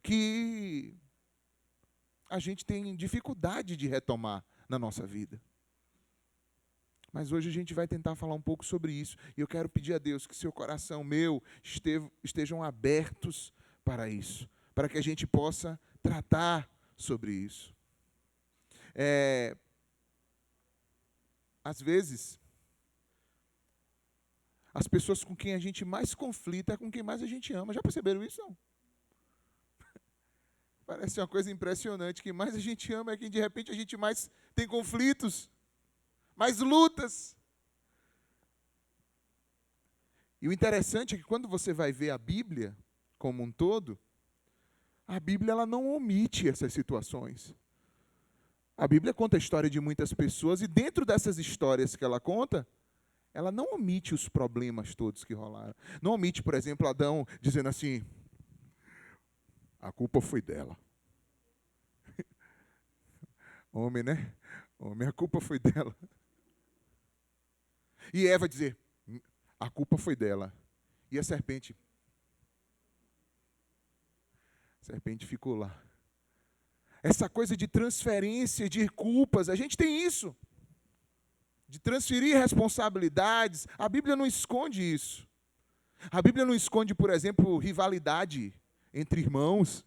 que a gente tem dificuldade de retomar na nossa vida. Mas hoje a gente vai tentar falar um pouco sobre isso. E eu quero pedir a Deus que seu coração, meu, estejam abertos para isso. Para que a gente possa tratar sobre isso. Às vezes, as pessoas com quem a gente mais conflita é com quem mais a gente ama. Já perceberam isso, não? Parece uma coisa impressionante. Quem mais a gente ama é quem, de repente, a gente mais tem conflitos, mais lutas. E o interessante é que quando você vai ver a Bíblia como um todo, a Bíblia ela não omite essas situações. A Bíblia conta a história de muitas pessoas e dentro dessas histórias que ela conta, ela não omite os problemas todos que rolaram. Não omite, por exemplo, Adão dizendo assim, a culpa foi dela. Homem, né? Homem, a culpa foi dela. E Eva dizer, a culpa foi dela. E a serpente ficou lá. Essa coisa de transferência de culpas, a gente tem isso. De transferir responsabilidades. A Bíblia não esconde isso. A Bíblia não esconde, por exemplo, rivalidade entre irmãos.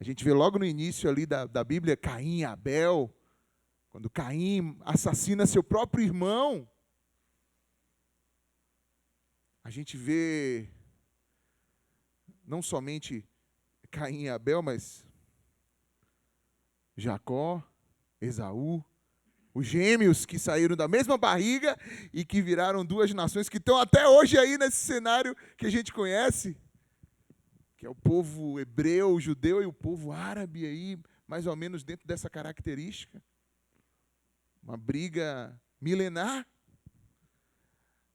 A gente vê logo no início ali da Bíblia, Caim e Abel. Quando Caim assassina seu próprio irmão. A gente vê não somente Caim e Abel, mas Jacó, Esaú, os gêmeos que saíram da mesma barriga e que viraram duas nações que estão até hoje aí nesse cenário que a gente conhece, que é o povo hebreu, o judeu e o povo árabe aí, mais ou menos dentro dessa característica. Uma briga milenar.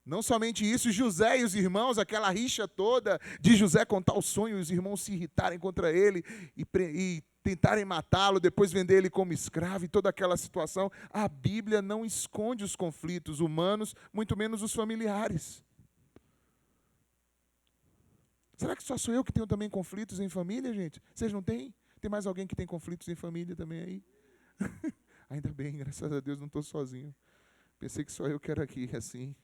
Não somente isso, José e os irmãos, aquela rixa toda de José contar o sonho e os irmãos se irritarem contra ele e tentarem matá-lo, depois vender ele como escravo e toda aquela situação. A Bíblia não esconde os conflitos humanos, muito menos os familiares. Será que só sou eu que tenho também conflitos em família, gente? Vocês não têm? Tem mais alguém que tem conflitos em família também aí? Ainda bem, graças a Deus não estou sozinho. Pensei que só eu que era aqui assim.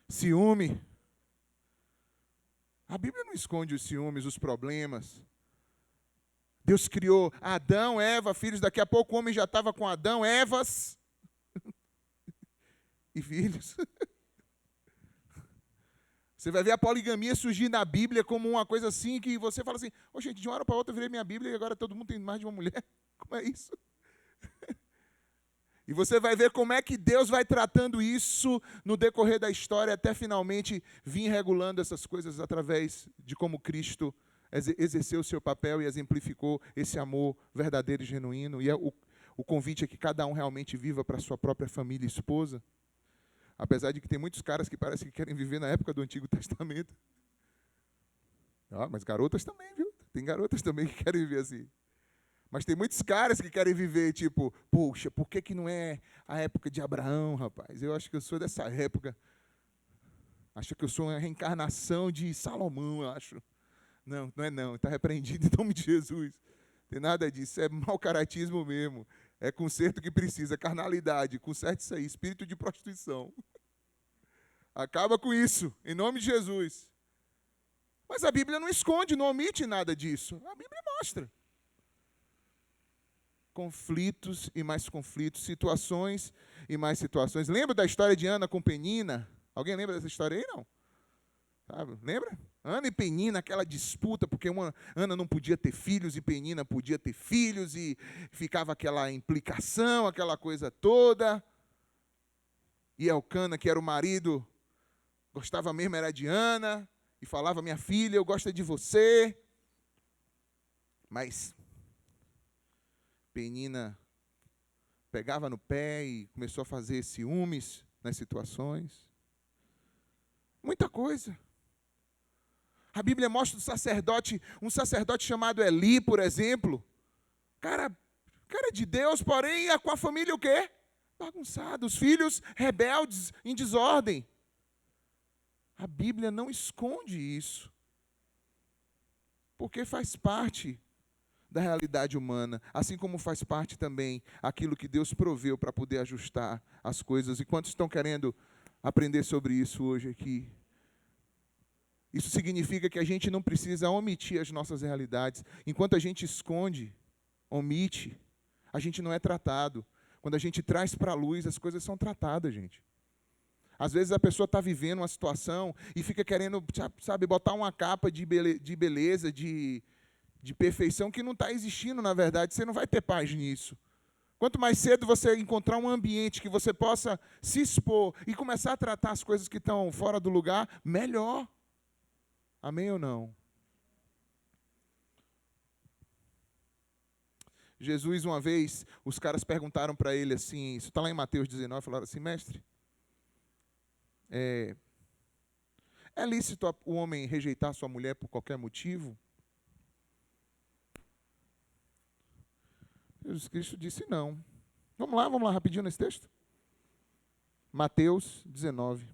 Ciúme. A Bíblia não esconde os ciúmes, os problemas. Deus criou Adão, Eva, filhos. Daqui a pouco o homem já estava com Adão, Evas e filhos. Você vai ver a poligamia surgir na Bíblia como uma coisa assim, que você fala assim, gente, de uma hora para outra eu virei minha Bíblia e agora todo mundo tem mais de uma mulher. Como é isso? E você vai ver como é que Deus vai tratando isso no decorrer da história, até finalmente vir regulando essas coisas através de como Cristo exerceu o seu papel e exemplificou esse amor verdadeiro e genuíno. E o convite é que cada um realmente viva para a sua própria família e esposa. Apesar de que tem muitos caras que parecem que querem viver na época do Antigo Testamento. Mas garotas também, viu? Tem garotas também que querem viver assim. Mas tem muitos caras que querem viver, tipo, poxa, por que não é a época de Abraão, rapaz? Eu acho que eu sou dessa época. Acho que eu sou uma reencarnação de Salomão, eu acho. Não, não é não. Está repreendido em nome de Jesus. Não tem nada disso. É mau caratismo mesmo. É conserto que precisa. Carnalidade. Conserte isso aí. Espírito de prostituição. Acaba com isso, em nome de Jesus. Mas a Bíblia não esconde, não omite nada disso. A Bíblia mostra. Conflitos e mais conflitos, situações e mais situações. Lembra da história de Ana com Penina? Alguém lembra dessa história aí, não? Sabe? Lembra? Ana e Penina, aquela disputa, porque Ana não podia ter filhos e Penina podia ter filhos, e ficava aquela implicação, aquela coisa toda. E Elcana, que era o marido, gostava mesmo, era de Ana, e falava, minha filha, eu gosto de você. Mas Penina pegava no pé e começou a fazer ciúmes nas situações. Muita coisa. A Bíblia mostra um sacerdote chamado Eli, por exemplo. Cara de Deus, porém, com a família o quê? Bagunçado. Os filhos rebeldes, em desordem. A Bíblia não esconde isso, porque faz parte da realidade humana, assim como faz parte também aquilo que Deus proveu para poder ajustar as coisas. E quantos estão querendo aprender sobre isso hoje aqui? Isso significa que a gente não precisa omitir as nossas realidades. Enquanto a gente esconde, omite, a gente não é tratado. Quando a gente traz para a luz, as coisas são tratadas, gente. Às vezes a pessoa está vivendo uma situação e fica querendo, sabe, botar uma capa de beleza, de perfeição que não está existindo, na verdade. Você não vai ter paz nisso. Quanto mais cedo você encontrar um ambiente que você possa se expor e começar a tratar as coisas que estão fora do lugar, melhor. Amém ou não? Jesus, uma vez, os caras perguntaram para ele assim, isso está lá em Mateus 19, falaram assim, mestre, é lícito o homem rejeitar sua mulher por qualquer motivo? Jesus Cristo disse não. Vamos lá rapidinho nesse texto. Mateus 19.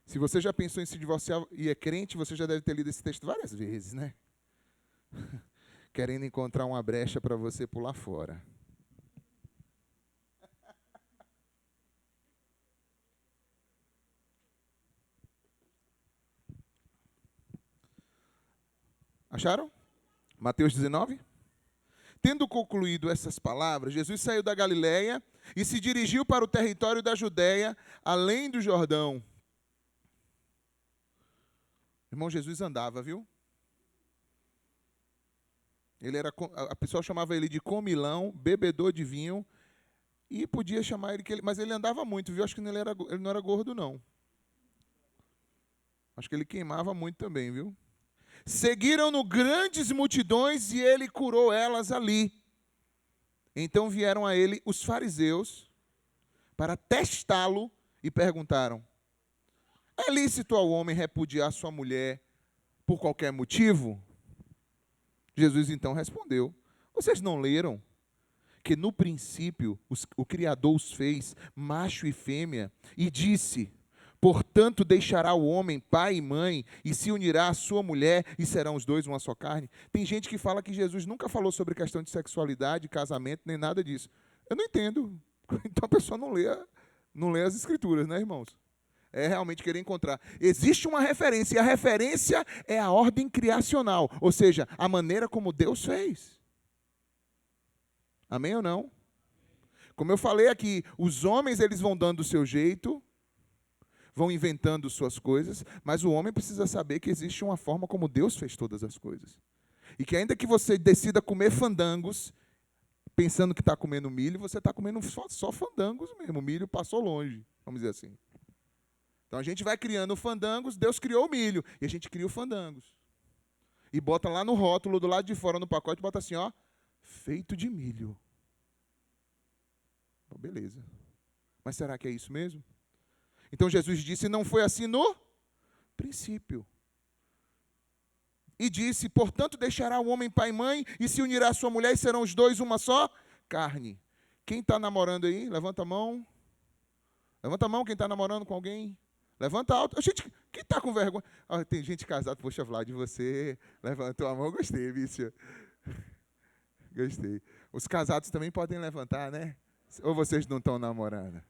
Se você já pensou em se divorciar e é crente, você já deve ter lido esse texto várias vezes, né? Querendo encontrar uma brecha para você pular fora. Acharam? Mateus 19. Tendo concluído essas palavras, Jesus saiu da Galiléia e se dirigiu para o território da Judéia, além do Jordão. Irmão, Jesus andava, viu? A pessoa chamava ele de comilão, bebedor de vinho, e podia chamar ele, mas ele andava muito, viu? Acho que ele não era gordo, não. Acho que ele queimava muito também, viu? Seguiram-no grandes multidões e ele curou elas ali. Então vieram a ele os fariseus para testá-lo e perguntaram: é lícito ao homem repudiar sua mulher por qualquer motivo? Jesus então respondeu: vocês não leram que no princípio o Criador os fez macho e fêmea e disse: portanto deixará o homem pai e mãe e se unirá à sua mulher e serão os dois uma só carne? Tem gente que fala que Jesus nunca falou sobre questão de sexualidade, casamento, nem nada disso. Eu não entendo. Então a pessoa não lê as escrituras, né, irmãos? É realmente querer encontrar. Existe uma referência, e a referência é a ordem criacional, ou seja, a maneira como Deus fez. Amém ou não? Como eu falei aqui, os homens eles vão dando o seu jeito, vão inventando suas coisas, mas o homem precisa saber que existe uma forma como Deus fez todas as coisas. E que ainda que você decida comer fandangos, pensando que está comendo milho, você está comendo só fandangos mesmo. O milho passou longe, vamos dizer assim. Então a gente vai criando fandangos, Deus criou o milho, e a gente cria o fandangos. E bota lá no rótulo, do lado de fora, no pacote, bota assim, ó, feito de milho. Bom, beleza. Mas será que é isso mesmo? Então Jesus disse, não foi assim no princípio. E disse, portanto deixará o homem pai e mãe, e se unirá à sua mulher, e serão os dois uma só carne. Quem está namorando aí? Levanta a mão. Levanta a mão quem está namorando com alguém. Levanta alto. Gente, quem está com vergonha? Ah, tem gente casada. Poxa, Vlad, você levantou a mão. Gostei, bicho. Gostei. Os casados também podem levantar, né? Ou vocês não estão namorando?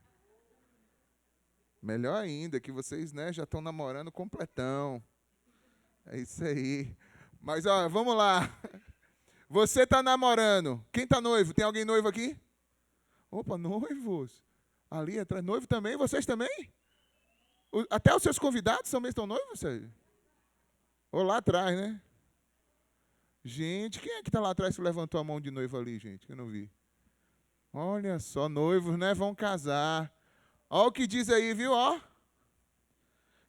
Melhor ainda, que vocês, né, já estão namorando completão. É isso aí. Mas, ó, vamos lá. Você está namorando. Quem está noivo? Tem alguém noivo aqui? Opa, noivos. Ali atrás. Noivo também? Vocês também? Até os seus convidados também estão noivos, Sérgio? Ou lá atrás, né? Gente, quem é que está lá atrás que levantou a mão de noivo ali, gente? Que eu não vi. Olha só, noivos, né? Vão casar. Olha o que diz aí, viu? Ó.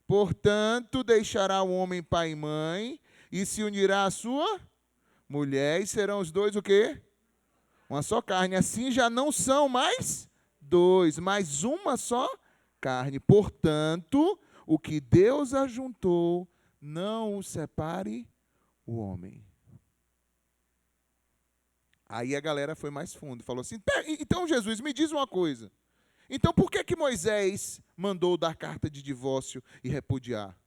Portanto, deixará o homem pai e mãe e se unirá à sua mulher e serão os dois o quê? Uma só carne. Assim já não são mais dois, mas uma só carne. Portanto, o que Deus ajuntou, não o separe o homem. Aí a galera foi mais fundo, falou assim, então Jesus, me diz uma coisa. Então por que Moisés mandou dar carta de divórcio e repudiar?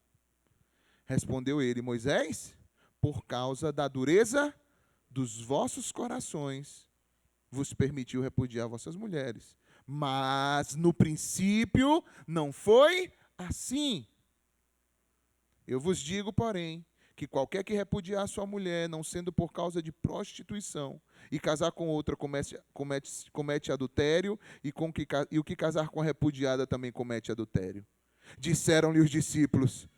Respondeu ele, Moisés, por causa da dureza dos vossos corações, vos permitiu repudiar vossas mulheres. Mas, no princípio, não foi assim. Eu vos digo, porém, que qualquer que repudiar sua mulher, não sendo por causa de prostituição, e casar com outra comete adultério, e o que casar com a repudiada também comete adultério. Disseram-lhe os discípulos,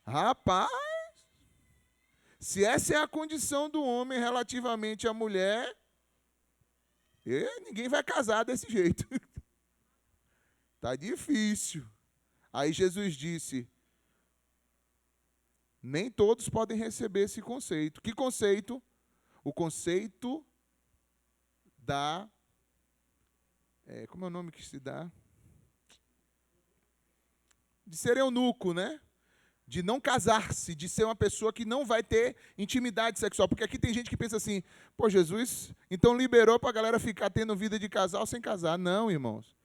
rapaz, se essa é a condição do homem relativamente à mulher, ninguém vai casar desse jeito. Está difícil. Aí Jesus disse, nem todos podem receber esse conceito. Que conceito? O conceito da... como é o nome que se dá? De ser eunuco, né? De não casar-se, de ser uma pessoa que não vai ter intimidade sexual. Porque aqui tem gente que pensa assim, pô, Jesus, então liberou para a galera ficar tendo vida de casal sem casar. Não, irmãos.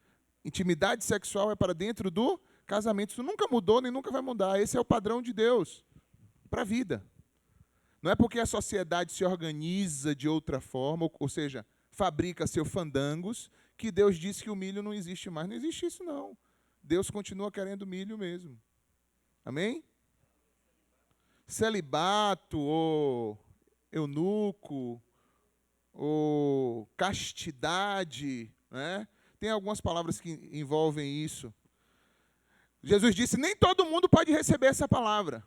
Intimidade sexual é para dentro do casamento. Isso nunca mudou, nem nunca vai mudar. Esse é o padrão de Deus para a vida. Não é porque a sociedade se organiza de outra forma, ou seja, fabrica seus fandangos, que Deus disse que o milho não existe mais. Não existe isso, não. Deus continua querendo milho mesmo. Amém? Celibato, ou eunuco, ou castidade, né? Tem algumas palavras que envolvem isso. Jesus disse, nem todo mundo pode receber essa palavra.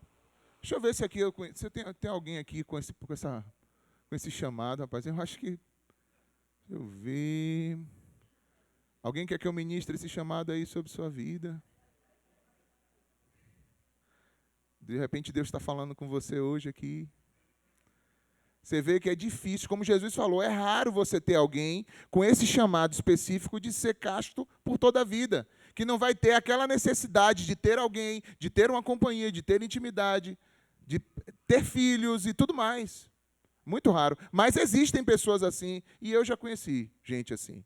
Deixa eu ver se aqui se tem alguém aqui com esse chamado, rapaz. Eu acho que... Deixa eu ver... Alguém quer que eu ministre esse chamado aí sobre sua vida? De repente Deus está falando com você hoje aqui. Você vê que é difícil, como Jesus falou, é raro você ter alguém com esse chamado específico de ser casto por toda a vida, que não vai ter aquela necessidade de ter alguém, de ter uma companhia, de ter intimidade, de ter filhos e tudo mais. Muito raro. Mas existem pessoas assim, e eu já conheci gente assim.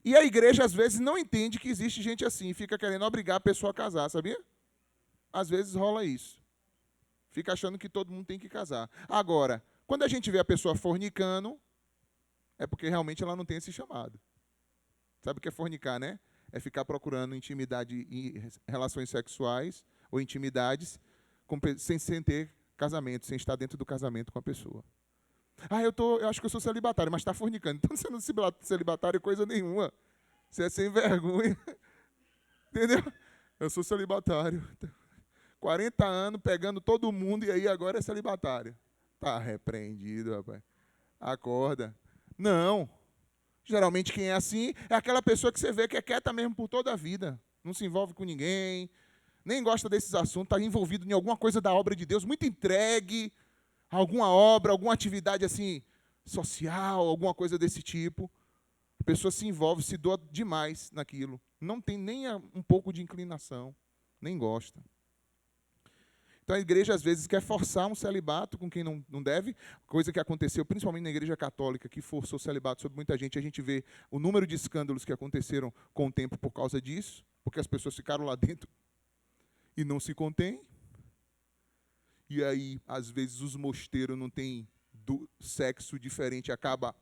E a igreja, às vezes, não entende que existe gente assim, fica querendo obrigar a pessoa a casar, sabia? Às vezes rola isso. Fica achando que todo mundo tem que casar. Agora, quando a gente vê a pessoa fornicando, é porque realmente ela não tem esse chamado. Sabe o que é fornicar, né? É ficar procurando intimidade e relações sexuais ou intimidades sem ter casamento, sem estar dentro do casamento com a pessoa. Eu acho que eu sou celibatário, mas está fornicando. Então você não é celibatário coisa nenhuma. Você é sem vergonha. Entendeu? Eu sou celibatário. 40 anos pegando todo mundo e aí agora é celibatário. Está repreendido, rapaz. Acorda. Não. Geralmente quem é assim é aquela pessoa que você vê que é quieta mesmo por toda a vida. Não se envolve com ninguém, nem gosta desses assuntos, está envolvido em alguma coisa da obra de Deus, muito entregue a alguma obra, alguma atividade assim social, alguma coisa desse tipo. A pessoa se envolve, se doa demais naquilo. Não tem nem um pouco de inclinação, nem gosta. Então a igreja às vezes quer forçar um celibato com quem não deve, coisa que aconteceu principalmente na igreja católica, que forçou o celibato sobre muita gente. A gente vê o número de escândalos que aconteceram com o tempo por causa disso, porque as pessoas ficaram lá dentro e não se contêm. E aí, às vezes, os mosteiros não têm sexo diferente, acaba...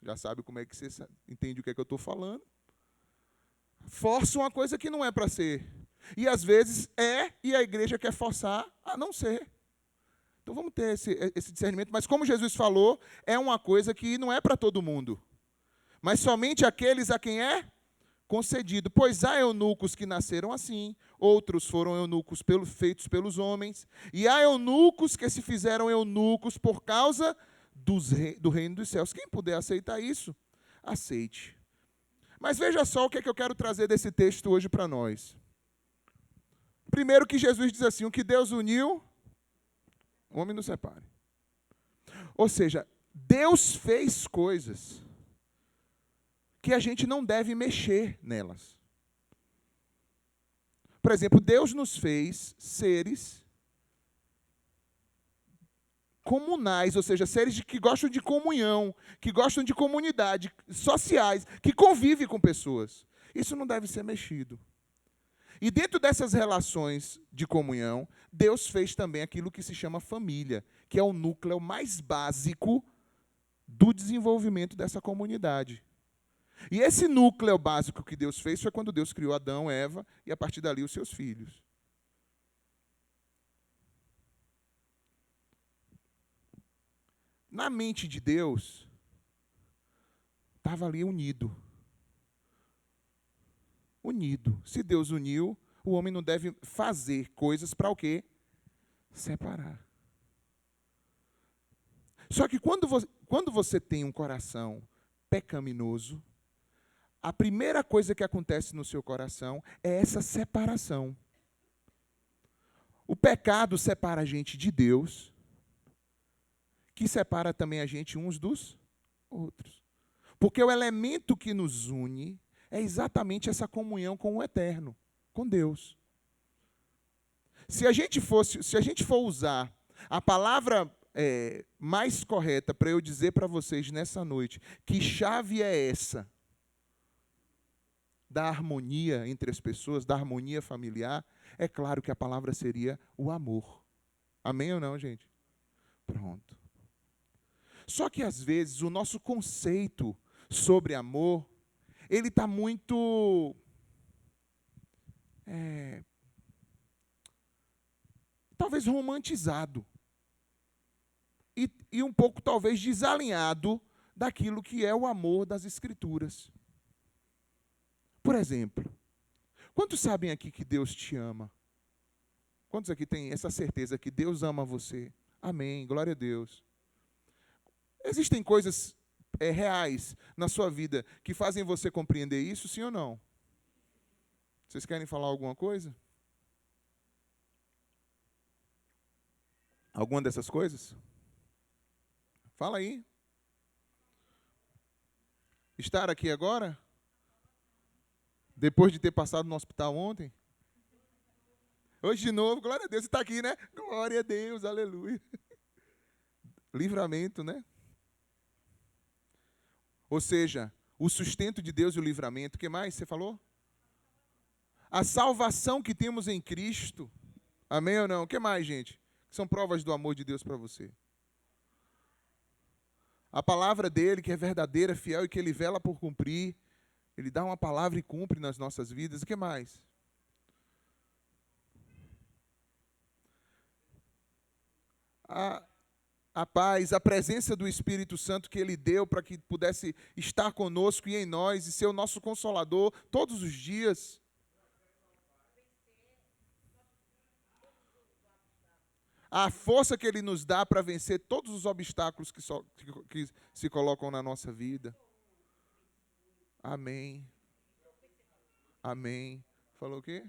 Já sabe como é que você entende o que é que eu estou falando. Força uma coisa que não é para ser. E às vezes e a igreja quer forçar a não ser. Então vamos ter esse discernimento. Mas como Jesus falou, é uma coisa que não é para todo mundo. Mas somente aqueles a quem é concedido. Pois há eunucos que nasceram assim, outros foram eunucos feitos pelos homens, e há eunucos que se fizeram eunucos por causa do reino dos céus. Quem puder aceitar isso, aceite. Mas veja só o que é que eu quero trazer desse texto hoje para nós. Primeiro que Jesus diz assim, o que Deus uniu, o homem não separe. Ou seja, Deus fez coisas que a gente não deve mexer nelas. Por exemplo, Deus nos fez seres comunais, ou seja, seres que gostam de comunhão, que gostam de comunidade, sociais, que convivem com pessoas. Isso não deve ser mexido. E dentro dessas relações de comunhão, Deus fez também aquilo que se chama família, que é o núcleo mais básico do desenvolvimento dessa comunidade. E esse núcleo básico que Deus fez foi quando Deus criou Adão, Eva e a partir dali os seus filhos. Na mente de Deus, estava ali unido. Unido. Se Deus uniu, o homem não deve fazer coisas para o quê? Separar. Só que quando você tem um coração pecaminoso, a primeira coisa que acontece no seu coração é essa separação. O pecado separa a gente de Deus, que separa também a gente uns dos outros. Porque o elemento que nos une é exatamente essa comunhão com o eterno, com Deus. Se a gente for usar a palavra mais correta para eu dizer para vocês nessa noite, que chave é essa da harmonia entre as pessoas, da harmonia familiar, é claro que a palavra seria o amor. Amém ou não, gente? Pronto. Só que às vezes o nosso conceito sobre amor, ele está muito talvez romantizado e um pouco talvez desalinhado daquilo que é o amor das Escrituras. Por exemplo, quantos sabem aqui que Deus te ama? Quantos aqui têm essa certeza que Deus ama você? Amém, glória a Deus. Existem coisas reais na sua vida que fazem você compreender isso, sim ou não? Vocês querem falar alguma coisa? Alguma dessas coisas? Fala aí. Estar aqui agora? Depois de ter passado no hospital ontem? Hoje de novo, glória a Deus, você está aqui, né? Glória a Deus, aleluia. Livramento, né? Ou seja, o sustento de Deus e o livramento. O que mais você falou? A salvação que temos em Cristo. Amém ou não? O que mais, gente? São provas do amor de Deus para você. A palavra dele, que é verdadeira, fiel e que ele vela por cumprir. Ele dá uma palavra e cumpre nas nossas vidas. O que mais? A paz, a presença do Espírito Santo que ele deu para que pudesse estar conosco e em nós e ser o nosso consolador todos os dias. A força que ele nos dá para vencer todos os obstáculos que se colocam na nossa vida. Amém. Amém. Falou o quê?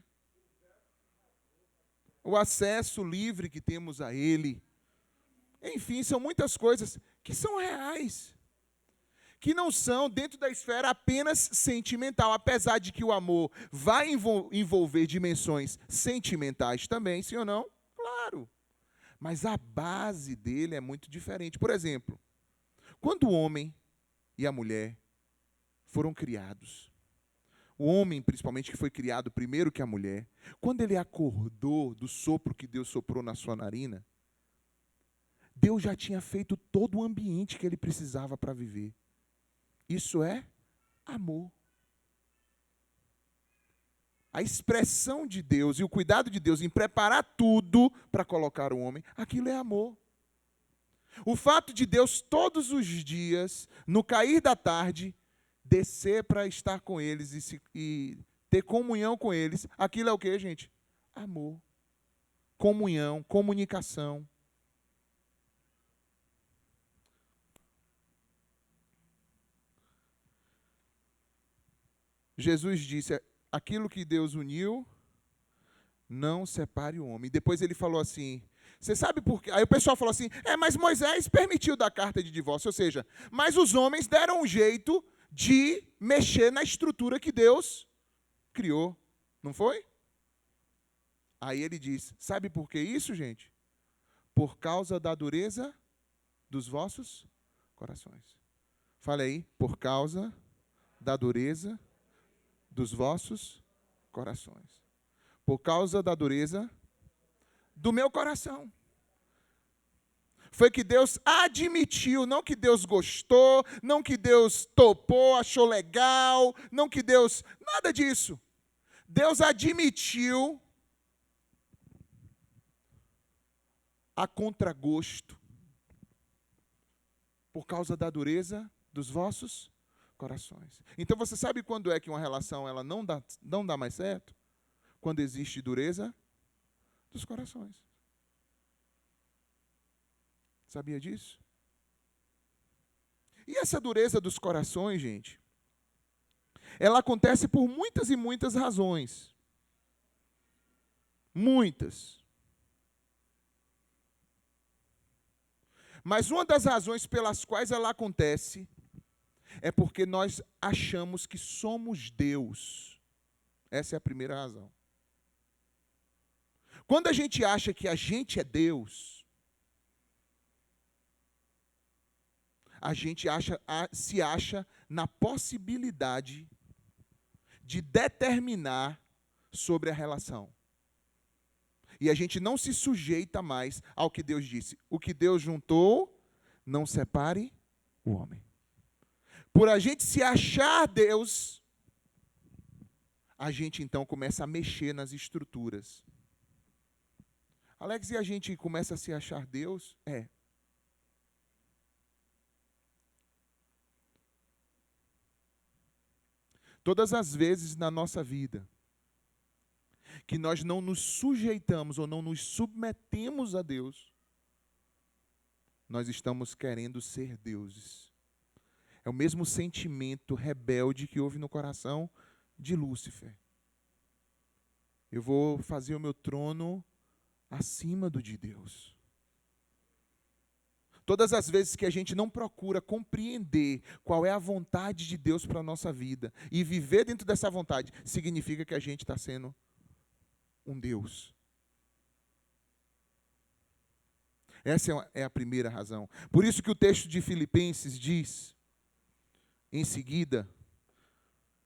O acesso livre que temos a ele. Enfim, são muitas coisas que são reais. Que não são dentro da esfera apenas sentimental. Apesar de que o amor vai envolver dimensões sentimentais também, sim ou não? Claro. Mas a base dele é muito diferente. Por exemplo, quando o homem e a mulher foram criados, o homem, principalmente, que foi criado primeiro que a mulher, quando ele acordou do sopro que Deus soprou na sua narina, Deus já tinha feito todo o ambiente que ele precisava para viver. Isso é amor. A expressão de Deus e o cuidado de Deus em preparar tudo para colocar o homem, aquilo é amor. O fato de Deus todos os dias, no cair da tarde, descer para estar com eles e ter comunhão com eles, aquilo é o que, gente? Amor. Comunhão, comunicação. Jesus disse, aquilo que Deus uniu, não separe o homem. Depois ele falou assim, você sabe por quê? Aí o pessoal falou assim, mas Moisés permitiu dar carta de divórcio, ou seja, mas os homens deram um jeito de mexer na estrutura que Deus criou, não foi? Aí ele diz, sabe por que isso, gente? Por causa da dureza dos vossos corações. Fala aí, por causa da dureza dos vossos corações. Por causa da dureza do meu coração. Foi que Deus admitiu, não que Deus gostou, não que Deus topou, achou legal, não que Deus... Nada disso. Deus admitiu a contragosto por causa da dureza dos vossos corações. Então você sabe quando é que uma relação ela não dá mais certo? Quando existe dureza dos corações. Sabia disso? E essa dureza dos corações, gente, ela acontece por muitas e muitas razões. Muitas. Mas uma das razões pelas quais ela acontece é porque nós achamos que somos Deus. Essa é a primeira razão. Quando a gente acha que a gente é Deus, a gente se acha na possibilidade de determinar sobre a relação. E a gente não se sujeita mais ao que Deus disse. O que Deus juntou, não separe o homem. Por a gente se achar Deus, a gente então começa a mexer nas estruturas. Alex, e a gente começa a se achar Deus? Todas as vezes na nossa vida que nós não nos sujeitamos ou não nos submetemos a Deus, nós estamos querendo ser deuses. É o mesmo sentimento rebelde que houve no coração de Lúcifer. Eu vou fazer o meu trono acima do de Deus. Todas as vezes que a gente não procura compreender qual é a vontade de Deus para a nossa vida e viver dentro dessa vontade, significa que a gente está sendo um Deus. Essa é a primeira razão. Por isso que o texto de Filipenses diz, em seguida,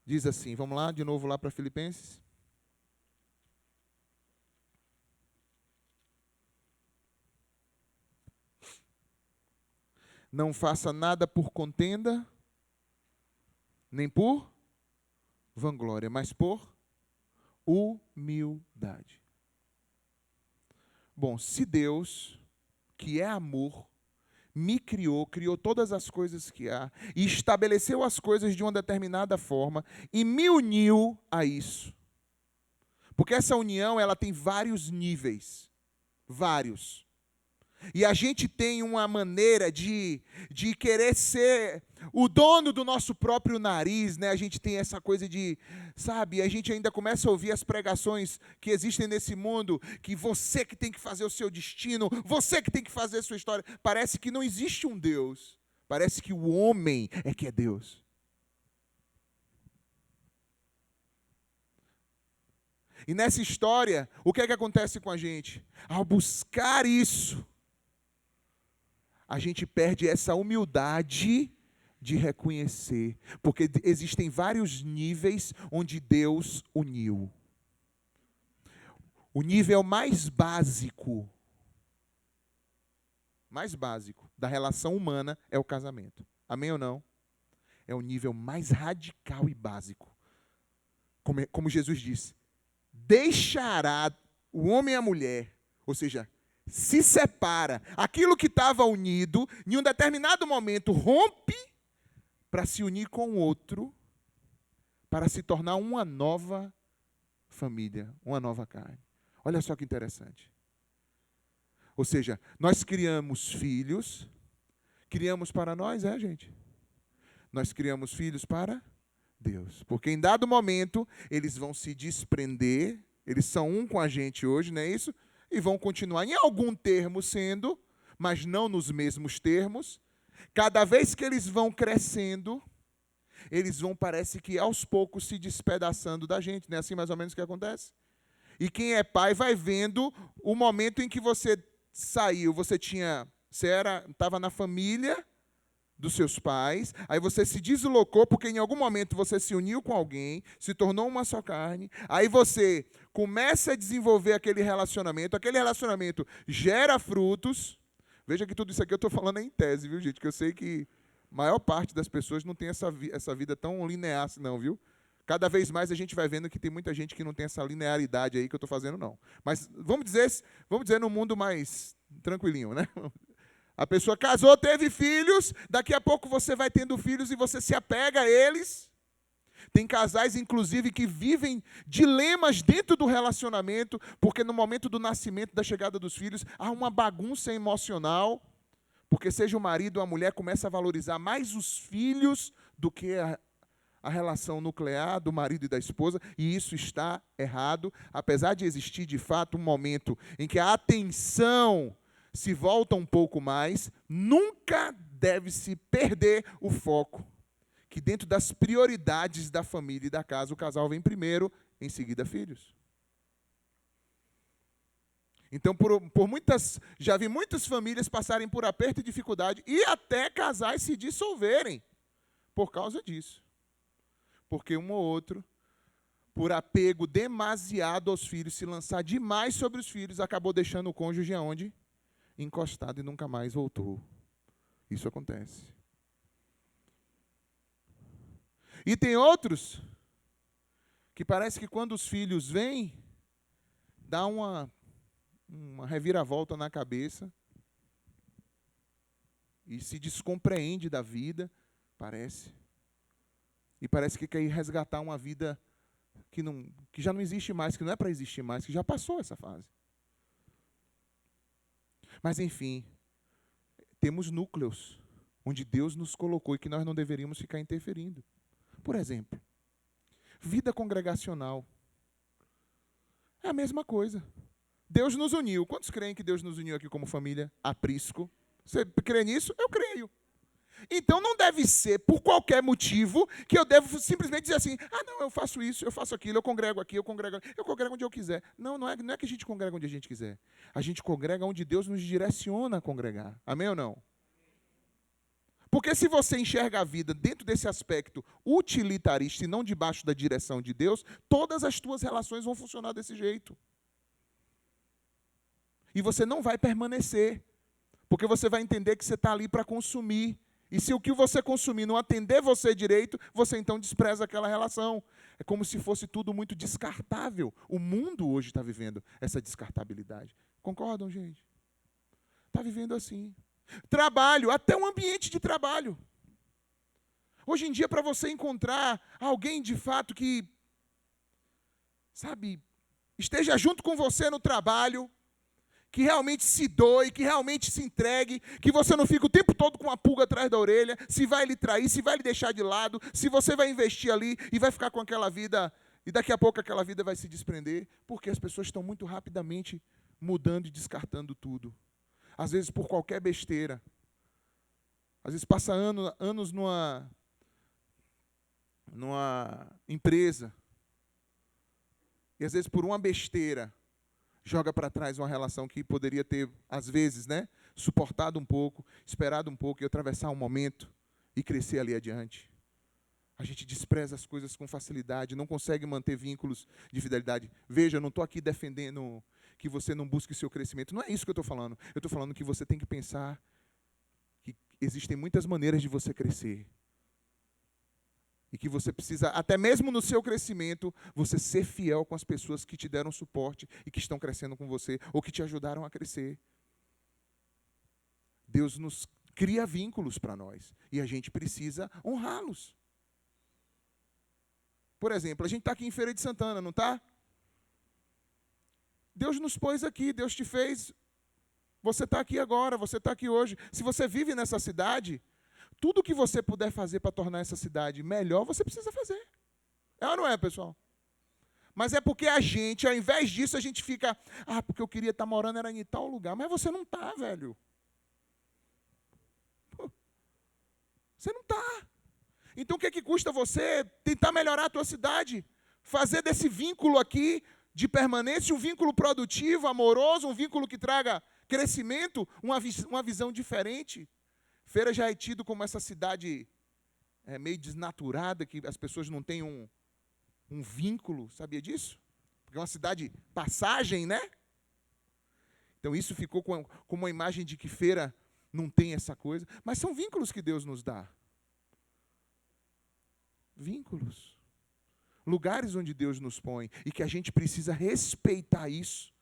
diz assim, vamos lá, de novo lá para Filipenses. Não faça nada por contenda, nem por vanglória, mas por humildade. Bom, se Deus, que é amor, me criou todas as coisas que há, e estabeleceu as coisas de uma determinada forma, e me uniu a isso. Porque essa união, ela tem vários níveis. Vários. E a gente tem uma maneira de querer ser o dono do nosso próprio nariz, né? A gente tem essa coisa de, sabe, a gente ainda começa a ouvir as pregações que existem nesse mundo, que você que tem que fazer o seu destino, você que tem que fazer a sua história. Parece que não existe um Deus. Parece que o homem é que é Deus. E nessa história, o que é que acontece com a gente? Ao buscar isso, a gente perde essa humildade de reconhecer, porque existem vários níveis onde Deus uniu. O nível mais básico da relação humana é o casamento. Amém ou não? É o nível mais radical e básico. Como Jesus disse, deixará o homem e a mulher, ou seja, se separa. Aquilo que estava unido, em um determinado momento, rompe para se unir com o outro, para se tornar uma nova família, uma nova carne. Olha só que interessante. Ou seja, nós criamos filhos, criamos para nós, gente? Nós criamos filhos para Deus. Porque em dado momento, eles vão se desprender, eles são um com a gente hoje, não é isso? E vão continuar em algum termo sendo, mas não nos mesmos termos. Cada vez que eles vão crescendo, eles vão, parece que aos poucos, se despedaçando da gente. Não é assim mais ou menos que acontece? E quem é pai vai vendo o momento em que você saiu, você estava na família dos seus pais, aí você se deslocou porque em algum momento você se uniu com alguém, se tornou uma só carne, aí você começa a desenvolver aquele relacionamento gera frutos. Veja que tudo isso aqui eu estou falando em tese, viu, gente? Que eu sei que a maior parte das pessoas não tem essa vida tão linear assim, não, viu? Cada vez mais a gente vai vendo que tem muita gente que não tem essa linearidade aí que eu estou fazendo, não. Mas vamos dizer no mundo mais tranquilinho, né? A pessoa casou, teve filhos, daqui a pouco você vai tendo filhos e você se apega a eles. Tem casais, inclusive, que vivem dilemas dentro do relacionamento, porque no momento do nascimento, da chegada dos filhos, há uma bagunça emocional, porque seja o marido ou a mulher, começa a valorizar mais os filhos do que a relação nuclear do marido e da esposa, e isso está errado, apesar de existir, de fato, um momento em que a atenção se volta um pouco mais, nunca deve-se perder o foco, que dentro das prioridades da família e da casa, o casal vem primeiro, em seguida filhos. Então, já vi muitas famílias passarem por aperto e dificuldade, e até casais se dissolverem por causa disso. Porque um ou outro, por apego demasiado aos filhos, se lançar demais sobre os filhos, acabou deixando o cônjuge aonde? Encostado e nunca mais voltou. Isso acontece. E tem outros que parece que quando os filhos vêm, dá uma reviravolta na cabeça e se descompreende da vida, parece. E parece que quer ir resgatar uma vida que já não existe mais, que não é para existir mais, que já passou essa fase. Mas, enfim, temos núcleos onde Deus nos colocou e que nós não deveríamos ficar interferindo. Por exemplo, vida congregacional. É a mesma coisa. Deus nos uniu. Quantos creem que Deus nos uniu aqui como família? Aprisco. Você crê nisso? Eu creio. Então não deve ser por qualquer motivo que eu devo simplesmente dizer assim, não, eu faço isso, eu faço aquilo, eu congrego aqui, eu congrego onde eu quiser. Não é que a gente congrega onde a gente quiser. A gente congrega onde Deus nos direciona a congregar. Amém ou não? Porque se você enxerga a vida dentro desse aspecto utilitarista e não debaixo da direção de Deus, todas as tuas relações vão funcionar desse jeito. E você não vai permanecer, porque você vai entender que você está ali para consumir. E se o que você consumir não atender você direito, você então despreza aquela relação. É como se fosse tudo muito descartável. O mundo hoje está vivendo essa descartabilidade. Concordam, gente? Está vivendo assim. Trabalho, até um ambiente de trabalho. Hoje em dia, para você encontrar alguém de fato que, esteja junto com você no trabalho, que realmente se doe, que realmente se entregue, que você não fique o tempo todo com uma pulga atrás da orelha, se vai lhe trair, se vai lhe deixar de lado, se você vai investir ali e vai ficar com aquela vida, e daqui a pouco aquela vida vai se desprender, porque as pessoas estão muito rapidamente mudando e descartando tudo. Às vezes por qualquer besteira. Às vezes passa anos numa empresa, e às vezes por uma besteira, joga para trás uma relação que poderia ter, às vezes, suportado um pouco, esperado um pouco e atravessar um momento e crescer ali adiante. A gente despreza as coisas com facilidade, não consegue manter vínculos de fidelidade. Veja, eu não estou aqui defendendo que você não busque seu crescimento. Não é isso que eu estou falando. Eu estou falando que você tem que pensar que existem muitas maneiras de você crescer. E que você precisa, até mesmo no seu crescimento, você ser fiel com as pessoas que te deram suporte e que estão crescendo com você, ou que te ajudaram a crescer. Deus nos cria vínculos para nós, e a gente precisa honrá-los. Por exemplo, a gente está aqui em Feira de Santana, não está? Deus nos pôs aqui, Deus te fez, você está aqui agora, você está aqui hoje. Se você vive nessa cidade, tudo que você puder fazer para tornar essa cidade melhor, você precisa fazer. É ou não é, pessoal? Mas é porque a gente, ao invés disso, a gente fica, porque eu queria estar morando era em tal lugar. Mas você não está, velho. Você não está. Então o que custa você tentar melhorar a tua cidade? Fazer desse vínculo aqui de permanência um vínculo produtivo, amoroso, um vínculo que traga crescimento, uma visão diferente. Feira já é tido como essa cidade meio desnaturada, que as pessoas não têm um vínculo, sabia disso? Porque é uma cidade passagem, né? Então isso ficou com uma imagem de que Feira não tem essa coisa. Mas são vínculos que Deus nos dá. Vínculos. Lugares onde Deus nos põe. E que a gente precisa respeitar isso.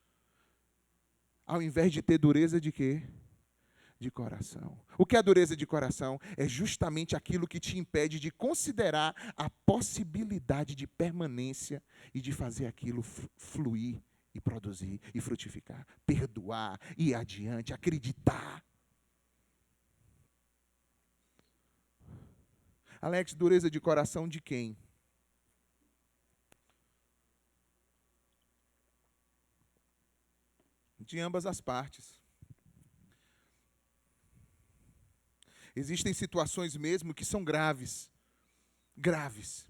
Ao invés de ter dureza de quê? De coração. O que é dureza de coração? É justamente aquilo que te impede de considerar a possibilidade de permanência e de fazer aquilo fluir e produzir e frutificar. Perdoar, ir adiante, acreditar. Alex, dureza de coração de quem? De ambas as partes. Existem situações mesmo que são graves. Graves.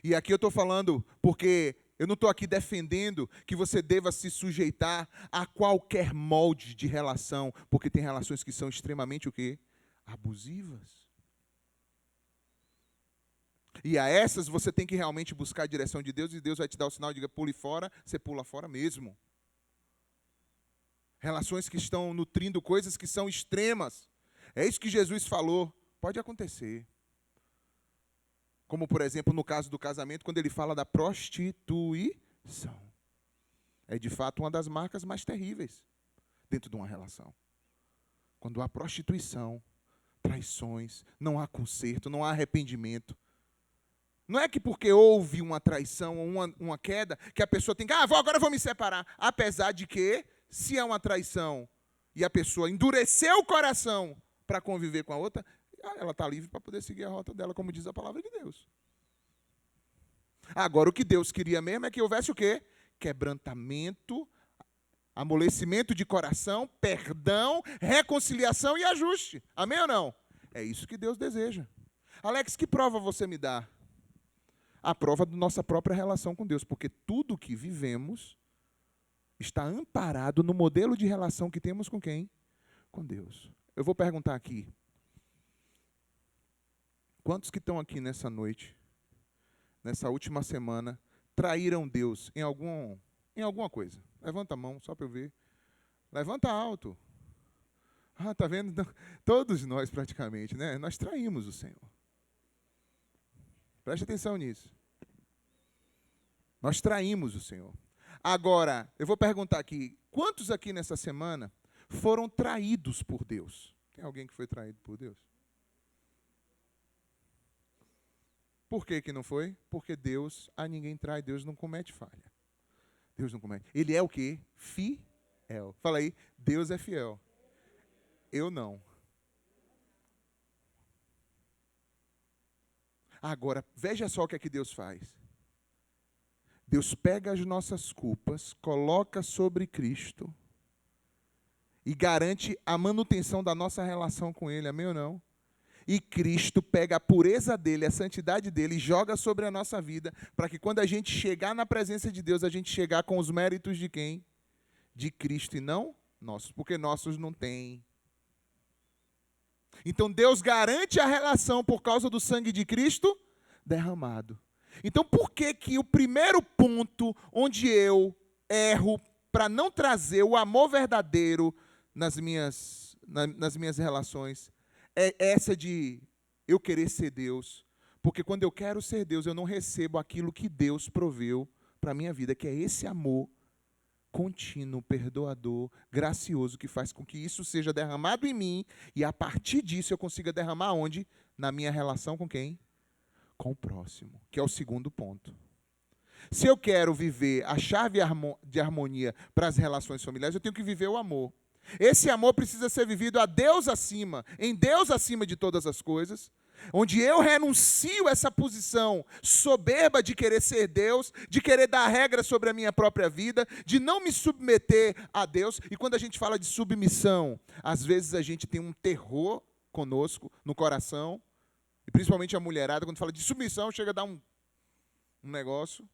E aqui eu estou falando porque eu não estou aqui defendendo que você deva se sujeitar a qualquer molde de relação, porque tem relações que são extremamente o quê? Abusivas. E a essas você tem que realmente buscar a direção de Deus, e Deus vai te dar o sinal, diga, pule fora, você pula fora mesmo. Relações que estão nutrindo coisas que são extremas. É isso que Jesus falou. Pode acontecer. Como, por exemplo, no caso do casamento, quando ele fala da prostituição. É, de fato, uma das marcas mais terríveis dentro de uma relação. Quando há prostituição, traições, não há conserto, não há arrependimento. Não é que porque houve uma traição ou uma queda, que a pessoa tem que, agora eu vou me separar. Apesar de que, se é uma traição e a pessoa endureceu o coração para conviver com a outra, ela está livre para poder seguir a rota dela, como diz a palavra de Deus. Agora, o que Deus queria mesmo é que houvesse o quê? Quebrantamento, amolecimento de coração, perdão, reconciliação e ajuste. Amém ou não? É isso que Deus deseja. Alex, que prova você me dá? A prova da nossa própria relação com Deus, porque tudo que vivemos está amparado no modelo de relação que temos com quem? Com Deus. Eu vou perguntar aqui. Quantos que estão aqui nessa noite, nessa última semana, traíram Deus em alguma coisa? Levanta a mão, só para eu ver. Levanta alto. Tá vendo? Todos nós praticamente, né? Nós traímos o Senhor. Preste atenção nisso. Nós traímos o Senhor. Agora, eu vou perguntar aqui, quantos aqui nessa semana foram traídos por Deus? Tem alguém que foi traído por Deus? Por que não foi? Porque Deus, a ninguém trai, Deus não comete falha. Deus não comete. Ele é o quê? Fiel. Fala aí, Deus é fiel. Eu não. Agora, veja só o que é que Deus faz. Deus pega as nossas culpas, coloca sobre Cristo e garante a manutenção da nossa relação com Ele, amém ou não? E Cristo pega a pureza dEle, a santidade dEle e joga sobre a nossa vida, para que quando a gente chegar na presença de Deus, a gente chegar com os méritos de quem? De Cristo e não nossos, porque nossos não tem. Então Deus garante a relação por causa do sangue de Cristo derramado. Então por que o primeiro ponto onde eu erro para não trazer o amor verdadeiro nas minhas relações é essa de eu querer ser Deus? Porque quando eu quero ser Deus, eu não recebo aquilo que Deus proveu para a minha vida, que é esse amor contínuo, perdoador, gracioso, que faz com que isso seja derramado em mim, e a partir disso eu consiga derramar onde? Na minha relação com quem? Com o próximo, que é o segundo ponto. Se eu quero viver a chave de harmonia para as relações familiares, eu tenho que viver o amor. Esse amor precisa ser vivido a Deus acima, em Deus acima de todas as coisas, onde eu renuncio essa posição soberba de querer ser Deus, de querer dar regras sobre a minha própria vida, de não me submeter a Deus. E quando a gente fala de submissão, às vezes a gente tem um terror conosco, no coração, e principalmente a mulherada, quando fala de submissão, chega a dar um negócio.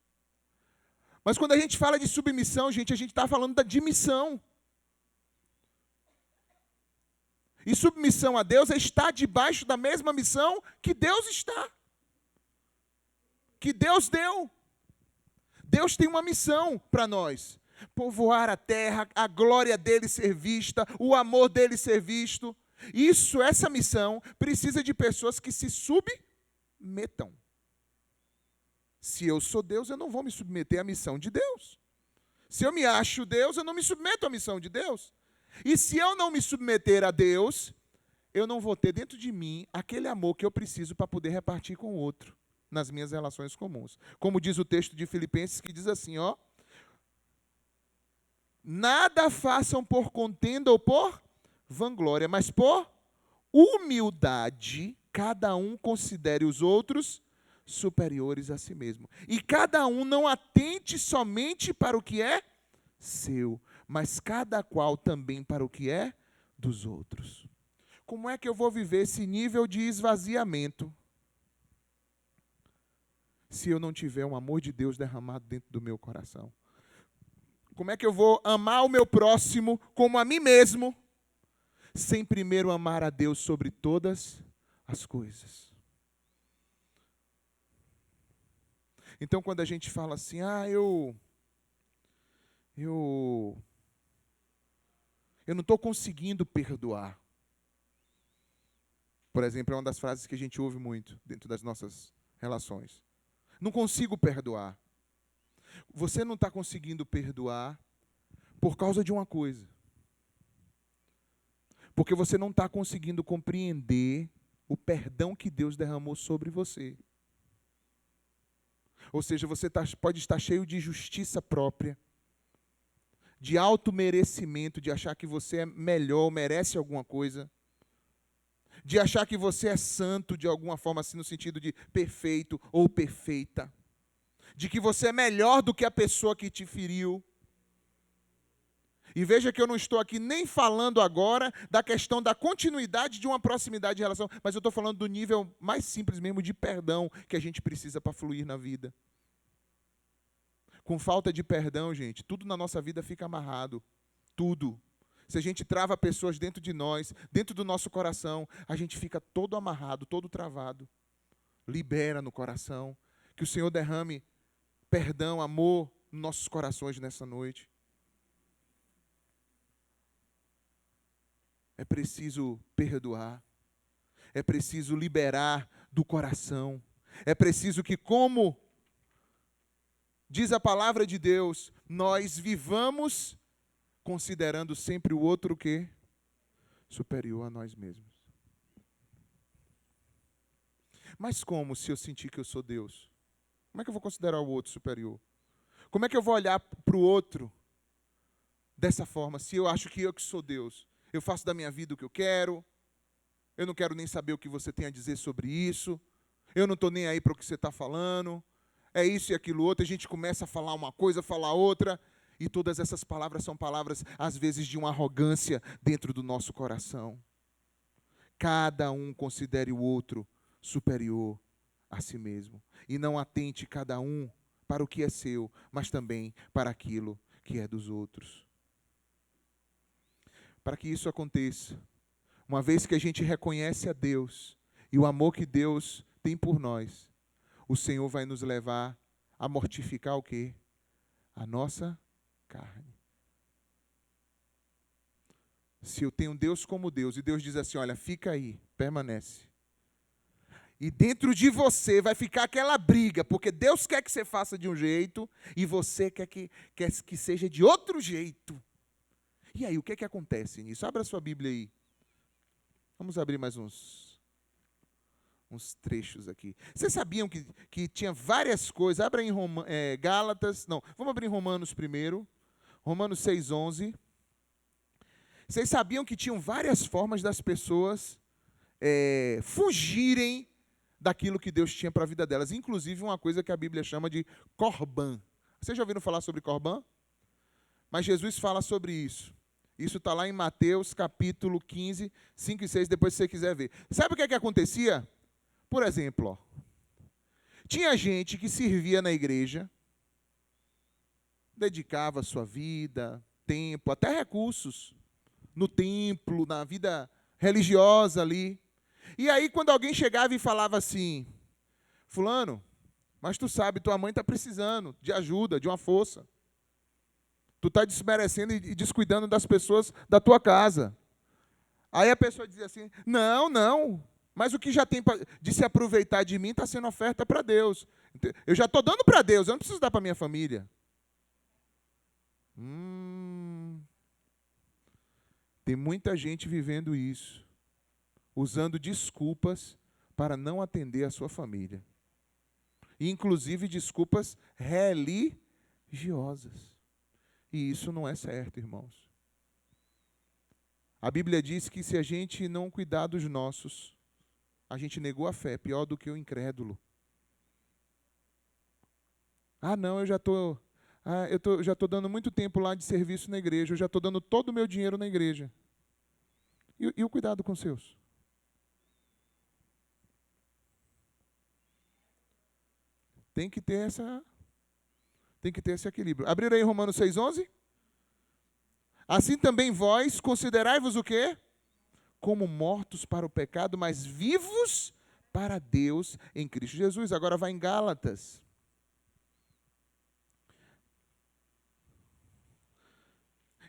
Mas quando a gente fala de submissão, gente, a gente está falando de missão. E submissão a Deus é estar debaixo da mesma missão que Deus está. Que Deus deu. Deus tem uma missão para nós. Povoar a terra, a glória dele ser vista, o amor dele ser visto. Essa missão precisa de pessoas que se submetam. Se eu sou Deus, eu não vou me submeter à missão de Deus. Se eu me acho Deus, eu não me submeto à missão de Deus. E se eu não me submeter a Deus, eu não vou ter dentro de mim aquele amor que eu preciso para poder repartir com o outro nas minhas relações comuns. Como diz o texto de Filipenses, que diz assim, ó: nada façam por contenda ou por vanglória, mas por humildade, cada um considere os outros superiores a si mesmo. E cada um não atente somente para o que é seu, mas cada qual também para o que é dos outros. Como é que eu vou viver esse nível de esvaziamento se eu não tiver um amor de Deus derramado dentro do meu coração? Como é que eu vou amar o meu próximo como a mim mesmo, sem primeiro amar a Deus sobre todas as coisas? Então, quando a gente fala assim, eu não estou conseguindo perdoar. Por exemplo, é uma das frases que a gente ouve muito dentro das nossas relações. Não consigo perdoar. Você não está conseguindo perdoar por causa de uma coisa. Porque você não está conseguindo compreender o perdão que Deus derramou sobre você. Ou seja, você pode estar cheio de justiça própria, de auto-merecimento, de achar que você é melhor, merece alguma coisa, de achar que você é santo de alguma forma, assim, no sentido de perfeito ou perfeita, de que você é melhor do que a pessoa que te feriu. E veja que eu não estou aqui nem falando agora da questão da continuidade de uma proximidade de relação, mas eu estou falando do nível mais simples mesmo de perdão que a gente precisa para fluir na vida. Com falta de perdão, gente, tudo na nossa vida fica amarrado. Tudo. Se a gente trava pessoas dentro de nós, dentro do nosso coração, a gente fica todo amarrado, todo travado. Libera no coração. Que o Senhor derrame perdão, amor nos nossos corações nessa noite. É preciso perdoar. É preciso liberar do coração. É preciso que, como diz a palavra de Deus, nós vivamos considerando sempre o outro que superior a nós mesmos. Mas como se eu sentir que eu sou Deus? Como é que eu vou considerar o outro superior? Como é que eu vou olhar para o outro dessa forma, se eu acho que eu que sou Deus? Eu faço da minha vida o que eu quero, eu não quero nem saber o que você tem a dizer sobre isso, eu não estou nem aí para o que você está falando, é isso e aquilo outro, a gente começa a falar uma coisa, falar outra, e todas essas palavras são palavras, às vezes, de uma arrogância dentro do nosso coração. Cada um considere o outro superior a si mesmo, e não atente cada um para o que é seu, mas também para aquilo que é dos outros. Para que isso aconteça, uma vez que a gente reconhece a Deus e o amor que Deus tem por nós, o Senhor vai nos levar a mortificar o quê? A nossa carne. Se eu tenho Deus como Deus, e Deus diz assim, olha, fica aí, permanece. E dentro de você vai ficar aquela briga, porque Deus quer que você faça de um jeito, e você quer que seja de outro jeito. E aí, o que é que acontece nisso? Abra a sua Bíblia aí. Vamos abrir mais uns trechos aqui. Vocês sabiam que tinha várias coisas? Abra em Gálatas, não, vamos abrir em Romanos primeiro. Romanos 6:11. Vocês sabiam que tinham várias formas das pessoas fugirem daquilo que Deus tinha para a vida delas. Inclusive uma coisa que a Bíblia chama de Corban. Vocês já ouviram falar sobre Corban? Mas Jesus fala sobre isso. Isso está lá em Mateus capítulo 15, 5 e 6, depois se você quiser ver. Sabe o que é que acontecia? Por exemplo, ó, tinha gente que servia na igreja, dedicava sua vida, tempo, até recursos, no templo, na vida religiosa ali. E aí, quando alguém chegava e falava assim, fulano, mas tu sabe, tua mãe está precisando de ajuda, de uma força. Tu está desmerecendo e descuidando das pessoas da tua casa. Aí a pessoa dizia assim, não, mas o que já tem de se aproveitar de mim está sendo oferta para Deus. Eu já estou dando para Deus, eu não preciso dar para minha família. Tem muita gente vivendo isso, usando desculpas para não atender a sua família. Inclusive desculpas religiosas. E isso não é certo, irmãos. A Bíblia diz que se a gente não cuidar dos nossos, a gente negou a fé, pior do que o incrédulo. Não, eu já estou dando muito tempo lá de serviço na igreja, eu já estou dando todo o meu dinheiro na igreja. E o cuidado com os seus? Tem que ter esse equilíbrio. Abriram aí Romanos 6,11? Assim também vós considerai-vos o quê? Como mortos para o pecado, mas vivos para Deus em Cristo Jesus. Agora vai em Gálatas.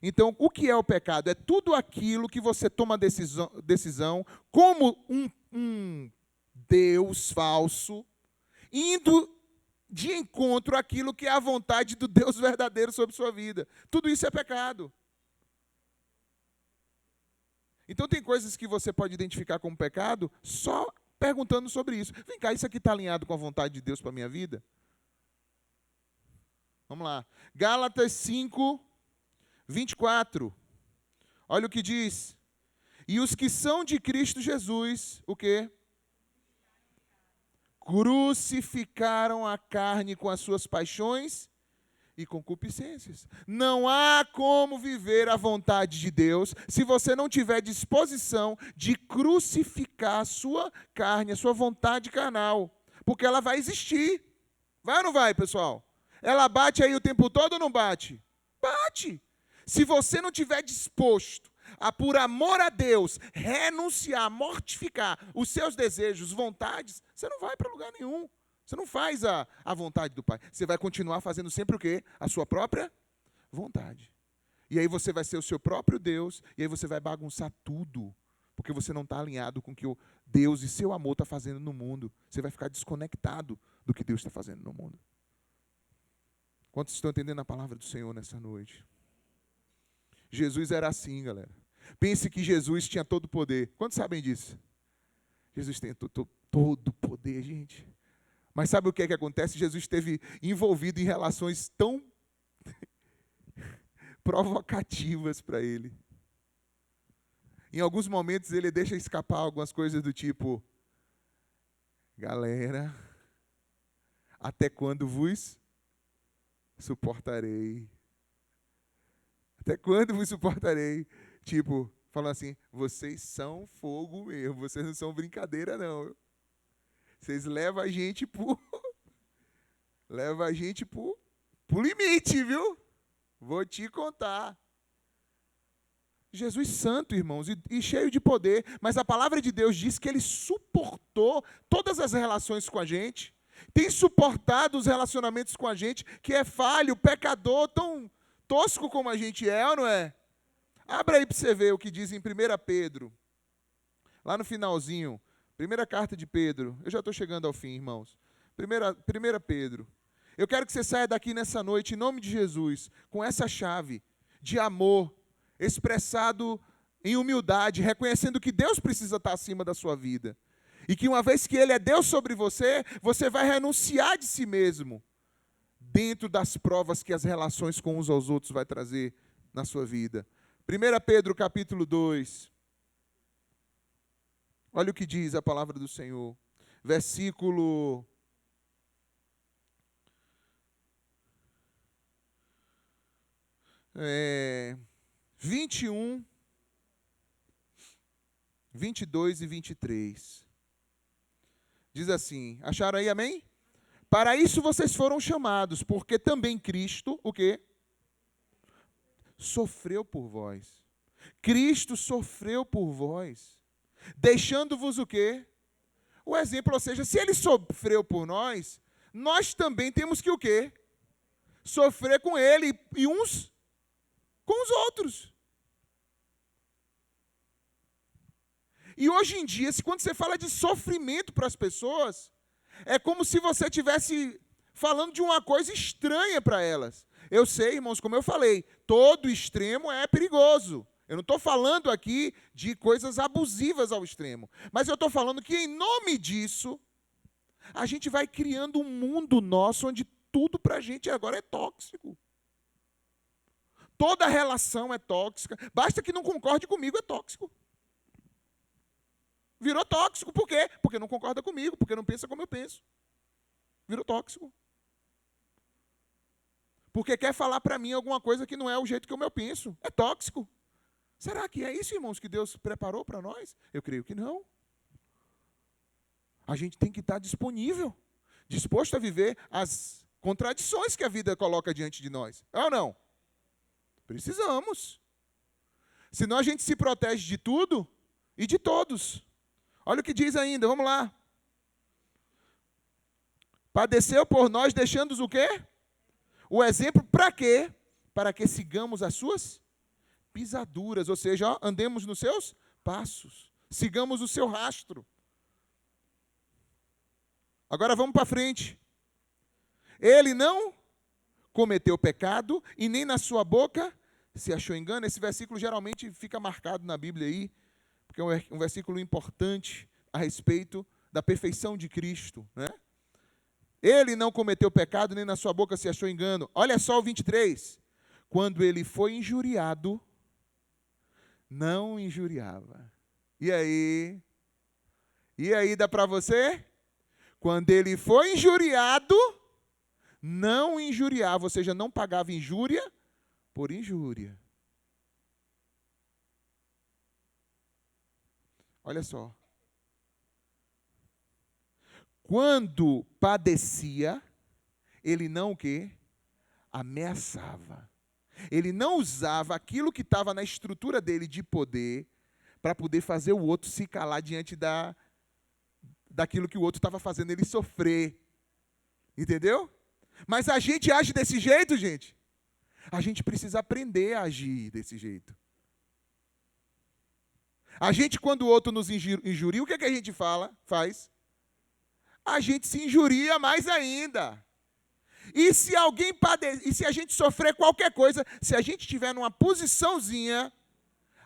Então, o que é o pecado? É tudo aquilo que você toma decisão como um Deus falso, indo de encontro àquilo que é a vontade do Deus verdadeiro sobre sua vida. Tudo isso é pecado. Então tem coisas que você pode identificar como pecado só perguntando sobre isso. Vem cá, isso aqui está alinhado com a vontade de Deus para a minha vida? Vamos lá. Gálatas 5, 24. Olha o que diz. E os que são de Cristo Jesus, o quê? Crucificaram a carne com as suas paixões e concupiscências. Não há como viver a vontade de Deus se você não tiver disposição de crucificar a sua carne, a sua vontade carnal, porque ela vai existir. Vai ou não vai, pessoal? Ela bate aí o tempo todo ou não bate? Bate. Se você não tiver disposto a, por amor a Deus, renunciar, mortificar os seus desejos, vontades, você não vai para lugar nenhum. Você não faz a vontade do Pai. Você vai continuar fazendo sempre o quê? A sua própria vontade. E aí você vai ser o seu próprio Deus, e aí você vai bagunçar tudo, porque você não está alinhado com o que o Deus e seu amor está fazendo no mundo. Você vai ficar desconectado do que Deus está fazendo no mundo. Quantos estão entendendo a palavra do Senhor nessa noite? Jesus era assim, galera. Pense que Jesus tinha todo o poder. Quantos sabem disso? Jesus tem todo o poder, gente. Mas sabe o que é que acontece? Jesus esteve envolvido em relações tão provocativas para ele. Em alguns momentos ele deixa escapar algumas coisas do tipo: galera, até quando vos suportarei? Até quando vos suportarei? Tipo, falando assim, vocês são fogo mesmo, vocês não são brincadeira não. Vocês levam a gente pro limite, viu? Vou te contar. Jesus santo, irmãos, e cheio de poder, mas a palavra de Deus diz que ele suportou todas as relações com a gente, tem suportado os relacionamentos com a gente, que é falho, pecador, tão tosco como a gente é, ou não é? Abra aí para você ver o que diz em 1 Pedro, lá no finalzinho, primeira carta de Pedro. Eu já estou chegando ao fim, irmãos. 1 Pedro. Eu quero que você saia daqui nessa noite, em nome de Jesus, com essa chave de amor, expressado em humildade, reconhecendo que Deus precisa estar acima da sua vida. E que uma vez que Ele é Deus sobre você, você vai renunciar de si mesmo, dentro das provas que as relações com uns aos outros vai trazer na sua vida. 1 Pedro capítulo 2. Olha o que diz a palavra do Senhor. Versículo 21, 22 e 23. Diz assim, acharam aí, amém? Para isso vocês foram chamados, porque também Cristo, o quê? Sofreu por vós. Cristo sofreu por vós, deixando-vos o quê? O exemplo, ou seja, se ele sofreu por nós, nós também temos que o quê? Sofrer com ele e uns com os outros. E hoje em dia, quando você fala de sofrimento para as pessoas, é como se você estivesse falando de uma coisa estranha para elas. Eu sei, irmãos, como eu falei, todo extremo é perigoso. Eu não estou falando aqui de coisas abusivas ao extremo. Mas eu estou falando que, em nome disso, a gente vai criando um mundo nosso onde tudo para a gente agora é tóxico. Toda relação é tóxica. Basta que não concorde comigo, é tóxico. Virou tóxico. Por quê? Porque não concorda comigo, porque não pensa como eu penso. Virou tóxico. Porque quer falar para mim alguma coisa que não é o jeito que eu penso. É tóxico. Será que é isso, irmãos, que Deus preparou para nós? Eu creio que não. A gente tem que estar disponível, disposto a viver as contradições que a vida coloca diante de nós. É ou não? Precisamos. Senão a gente se protege de tudo e de todos. Olha o que diz ainda, vamos lá. Padeceu por nós, deixando-nos o quê? O exemplo para quê? Para que sigamos as suas pisaduras, ou seja, ó, andemos nos seus passos, sigamos o seu rastro. Agora vamos para frente. Ele não cometeu pecado e nem na sua boca se achou engano. Esse versículo geralmente fica marcado na Bíblia aí, porque é um versículo importante a respeito da perfeição de Cristo, né? Ele não cometeu pecado, nem na sua boca se achou engano. Olha só o 23. Quando ele foi injuriado, não injuriava. E aí? E aí, dá para você? Quando ele foi injuriado, não injuriava, ou seja, não pagava injúria por injúria. Olha só. Quando padecia, ele não o quê? Ameaçava. Ele não usava aquilo que estava na estrutura dele de poder para poder fazer o outro se calar diante daquilo que o outro estava fazendo ele sofrer. Entendeu? Mas a gente age desse jeito, gente. A gente precisa aprender a agir desse jeito. A gente, quando o outro nos injuria, o que é que a gente faz? A gente se injuria mais ainda. E se alguém e se a gente sofrer qualquer coisa, se a gente estiver numa posiçãozinha,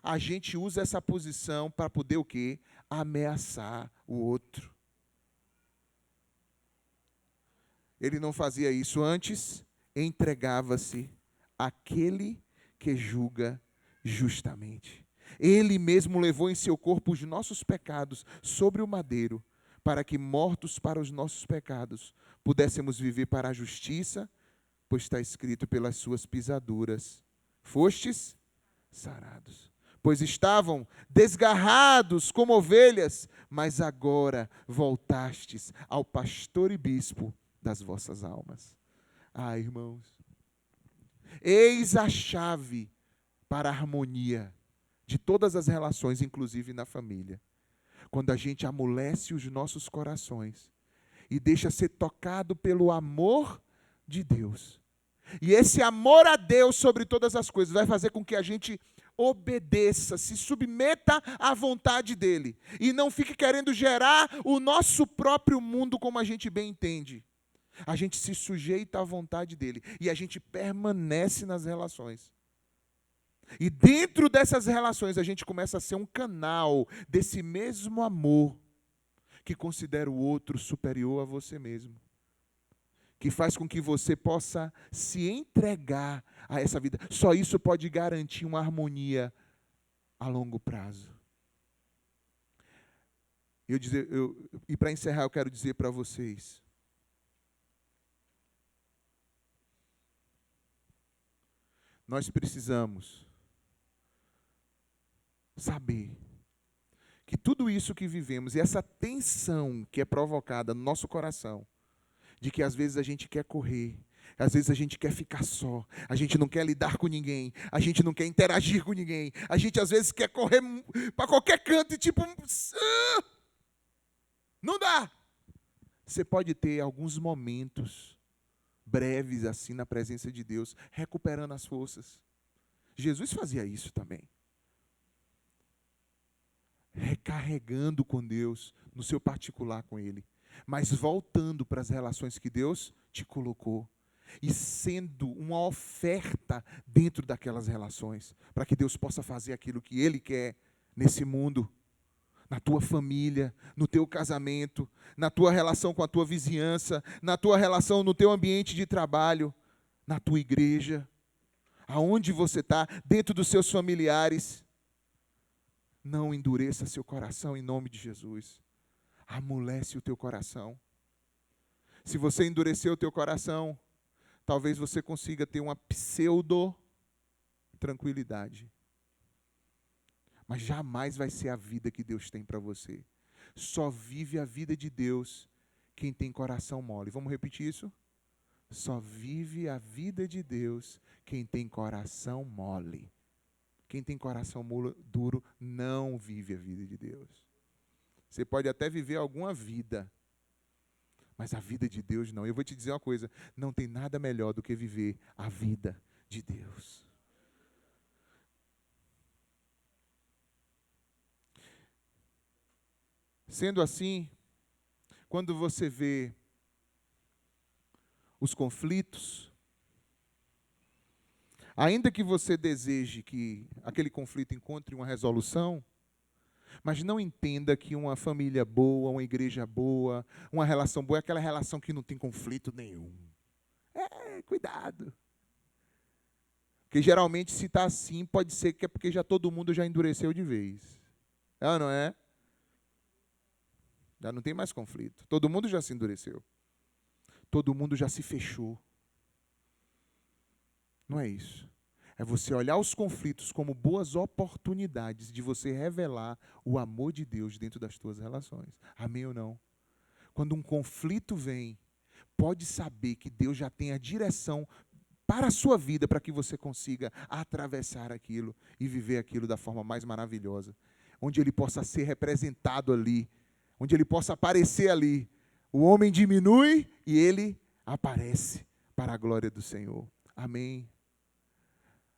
a gente usa essa posição para poder o quê? Ameaçar o outro. Ele não fazia isso antes, entregava-se àquele que julga justamente. Ele mesmo levou em seu corpo os nossos pecados sobre o madeiro, para que, mortos para os nossos pecados, pudéssemos viver para a justiça, pois está escrito: pelas suas pisaduras fostes sarados. Pois estavam desgarrados como ovelhas, mas agora voltastes ao pastor e bispo das vossas almas. Ah, irmãos, eis a chave para a harmonia de todas as relações, inclusive na família. Quando a gente amolece os nossos corações e deixa ser tocado pelo amor de Deus. E esse amor a Deus sobre todas as coisas vai fazer com que a gente obedeça, se submeta à vontade dEle. E não fique querendo gerar o nosso próprio mundo como a gente bem entende. A gente se sujeita à vontade dEle e a gente permanece nas relações. E dentro dessas relações a gente começa a ser um canal desse mesmo amor que considera o outro superior a você mesmo. Que faz com que você possa se entregar a essa vida. Só isso pode garantir uma harmonia a longo prazo. E para encerrar eu quero dizer para vocês. Nós precisamos saber que tudo isso que vivemos e essa tensão que é provocada no nosso coração, de que às vezes a gente quer correr, Às vezes a gente quer ficar só, a gente não quer lidar com ninguém, a gente não quer interagir com ninguém, a gente às vezes quer correr para qualquer canto e tipo, não dá. Você pode ter alguns momentos breves assim na presença de Deus, recuperando as forças. Jesus fazia isso também. Recarregando com Deus, no seu particular com Ele, mas voltando para as relações que Deus te colocou e sendo uma oferta dentro daquelas relações, para que Deus possa fazer aquilo que Ele quer nesse mundo, na tua família, no teu casamento, na tua relação com a tua vizinhança, na tua relação no teu ambiente de trabalho, na tua igreja, aonde você está, dentro dos seus familiares. Não endureça seu coração em nome de Jesus. Amolece o teu coração. Se você endurecer o teu coração, talvez você consiga ter uma pseudo-tranquilidade. Mas jamais vai ser a vida que Deus tem para você. Só vive a vida de Deus quem tem coração mole. Vamos repetir isso? Só vive a vida de Deus quem tem coração mole. Quem tem coração duro não vive a vida de Deus. Você pode até viver alguma vida, mas a vida de Deus não. Eu vou te dizer uma coisa, não tem nada melhor do que viver a vida de Deus. Sendo assim, quando você vê os conflitos, ainda que você deseje que aquele conflito encontre uma resolução, mas não entenda que uma família boa, uma igreja boa, uma relação boa é aquela relação que não tem conflito nenhum. Cuidado. Porque geralmente se está assim, pode ser que é porque já todo mundo já endureceu de vez. É ou não é? Já não tem mais conflito. Todo mundo já se endureceu. Todo mundo já se fechou. Não é isso. É você olhar os conflitos como boas oportunidades de você revelar o amor de Deus dentro das tuas relações. Amém ou não? Quando um conflito vem, pode saber que Deus já tem a direção para a sua vida, para que você consiga atravessar aquilo e viver aquilo da forma mais maravilhosa. Onde Ele possa ser representado ali, onde Ele possa aparecer ali. O homem diminui e Ele aparece para a glória do Senhor. Amém.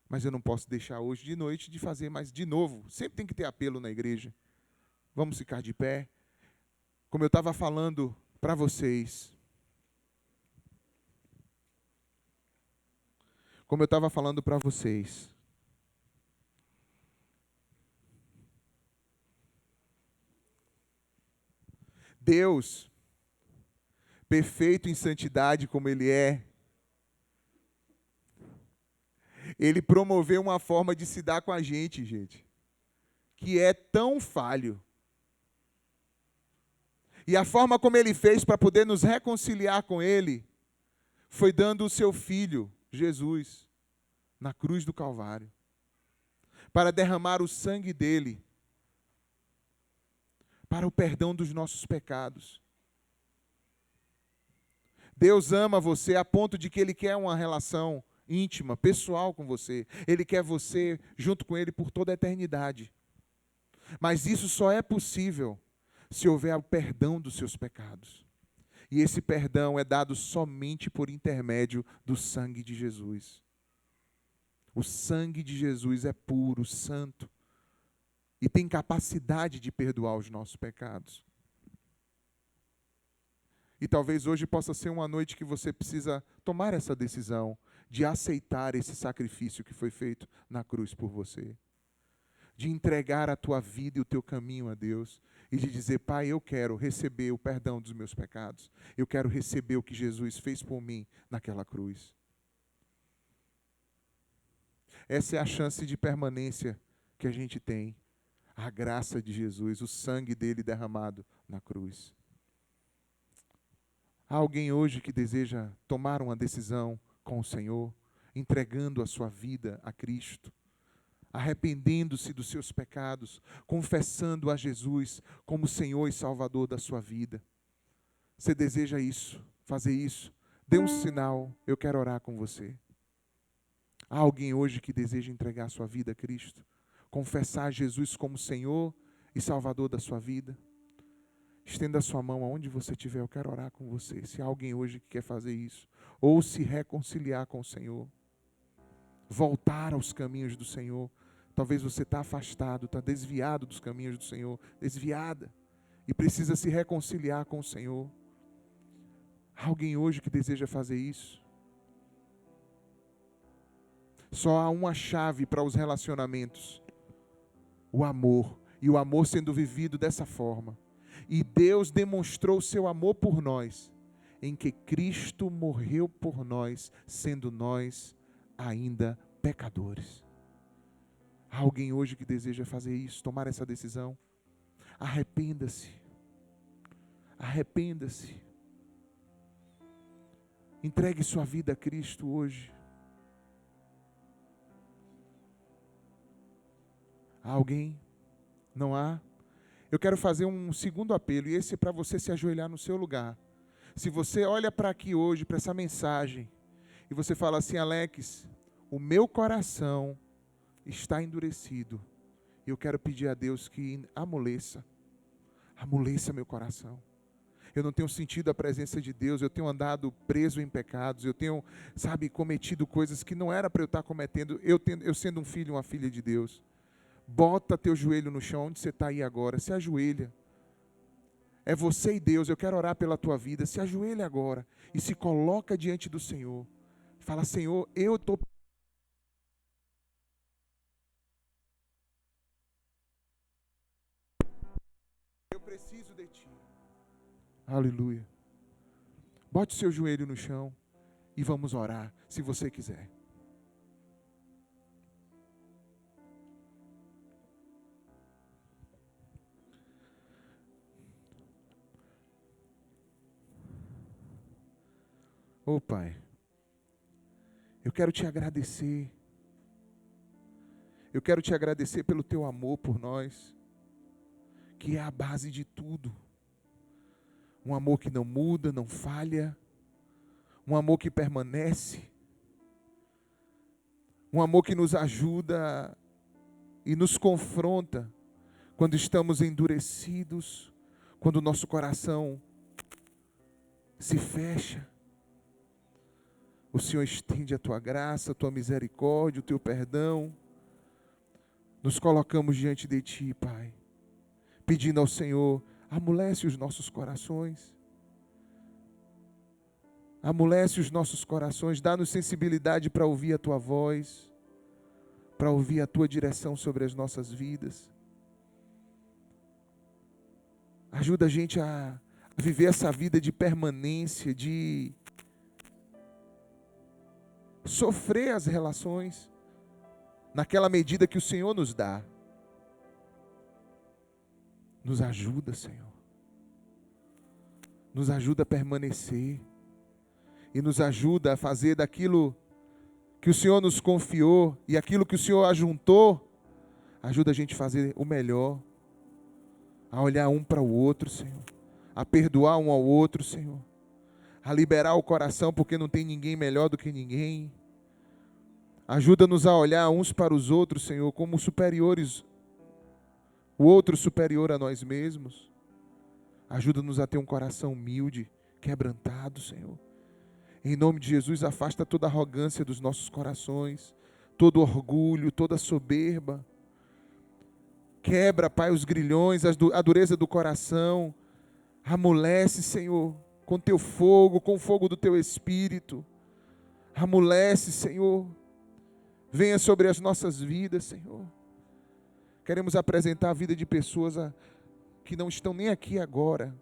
Mas eu não posso deixar hoje de noite de fazer mais de novo. Sempre tem que ter apelo na igreja. Vamos ficar de pé. Como eu estava falando para vocês. Como eu estava falando para vocês. Deus, perfeito em santidade como Ele é, Ele promoveu uma forma de se dar com a gente, que é tão falho. E a forma como Ele fez para poder nos reconciliar com Ele, foi dando o seu Filho, Jesus, na cruz do Calvário, para derramar o sangue dEle, para o perdão dos nossos pecados. Deus ama você a ponto de que Ele quer uma relação íntima, pessoal com você. Ele quer você junto com Ele por toda a eternidade. Mas isso só é possível se houver o perdão dos seus pecados. E esse perdão é dado somente por intermédio do sangue de Jesus. O sangue de Jesus é puro, santo, e tem capacidade de perdoar os nossos pecados. E talvez hoje possa ser uma noite que você precisa tomar essa decisão de aceitar esse sacrifício que foi feito na cruz por você. De entregar a tua vida e o teu caminho a Deus. E de dizer, Pai, eu quero receber o perdão dos meus pecados. Eu quero receber o que Jesus fez por mim naquela cruz. Essa é a chance de permanência que a gente tem. A graça de Jesus, o sangue dele derramado na cruz. Há alguém hoje que deseja tomar uma decisão com o Senhor, entregando a sua vida a Cristo, arrependendo-se dos seus pecados, confessando a Jesus como Senhor e Salvador da sua vida. Você deseja isso, fazer isso? Dê um sinal, eu quero orar com você. Há alguém hoje que deseja entregar sua vida a Cristo? Confessar Jesus como Senhor e Salvador da sua vida? Estenda a sua mão aonde você estiver, eu quero orar com você. Se há alguém hoje que quer fazer isso, ou se reconciliar com o Senhor, voltar aos caminhos do Senhor. Talvez você está afastado, está desviado dos caminhos do Senhor, desviada, e precisa se reconciliar com o Senhor. Há alguém hoje que deseja fazer isso? Só há uma chave para os relacionamentos: o amor. E o amor sendo vivido dessa forma. E Deus demonstrou o seu amor por nós, em que Cristo morreu por nós, sendo nós ainda pecadores. Há alguém hoje que deseja fazer isso, tomar essa decisão? Arrependa-se. Arrependa-se. Entregue sua vida a Cristo hoje. Há alguém? Não há? Eu quero fazer um segundo apelo, e esse é para você se ajoelhar no seu lugar. Se você olha para aqui hoje, para essa mensagem, e você fala assim: Alex, o meu coração está endurecido, e eu quero pedir a Deus que amoleça meu coração. Eu não tenho sentido a presença de Deus, eu tenho andado preso em pecados, eu tenho, cometido coisas que não era para eu estar cometendo, eu sendo um filho, uma filha de Deus. Bota teu joelho no chão, onde você está aí agora, se ajoelha. É você e Deus, eu quero orar pela tua vida, se ajoelha agora e se coloca diante do Senhor. Fala: Senhor, eu preciso de Ti. Aleluia. Bote seu joelho no chão e vamos orar, se você quiser. Ô Pai, eu quero Te agradecer. Eu quero Te agradecer pelo Teu amor por nós, que é a base de tudo. Um amor que não muda, não falha. Um amor que permanece. Um amor que nos ajuda e nos confronta quando estamos endurecidos, quando o nosso coração se fecha. O Senhor estende a Tua graça, a Tua misericórdia, o Teu perdão. Nos colocamos diante de Ti, Pai, pedindo ao Senhor: amolece os nossos corações. Amolece os nossos corações, dá-nos sensibilidade para ouvir a Tua voz, para ouvir a Tua direção sobre as nossas vidas. Ajuda a gente a viver essa vida de permanência, de sofrer as relações naquela medida que o Senhor nos dá. Nos ajuda, Senhor. Nos ajuda a permanecer. E nos ajuda a fazer daquilo que o Senhor nos confiou e aquilo que o Senhor ajuntou. Ajuda a gente a fazer o melhor. A olhar um para o outro, Senhor. A perdoar um ao outro, Senhor. A liberar o coração, porque não tem ninguém melhor do que ninguém. Ajuda-nos a olhar uns para os outros, Senhor, como superiores, o outro superior a nós mesmos. Ajuda-nos a ter um coração humilde, quebrantado, Senhor. Em nome de Jesus, afasta toda arrogância dos nossos corações, todo orgulho, toda soberba. Quebra, Pai, os grilhões, a dureza do coração. Amolece, Senhor, com Teu fogo, com o fogo do Teu Espírito. Amolece, Senhor. Venha sobre as nossas vidas, Senhor. Queremos apresentar a vida de pessoas que não estão nem aqui agora,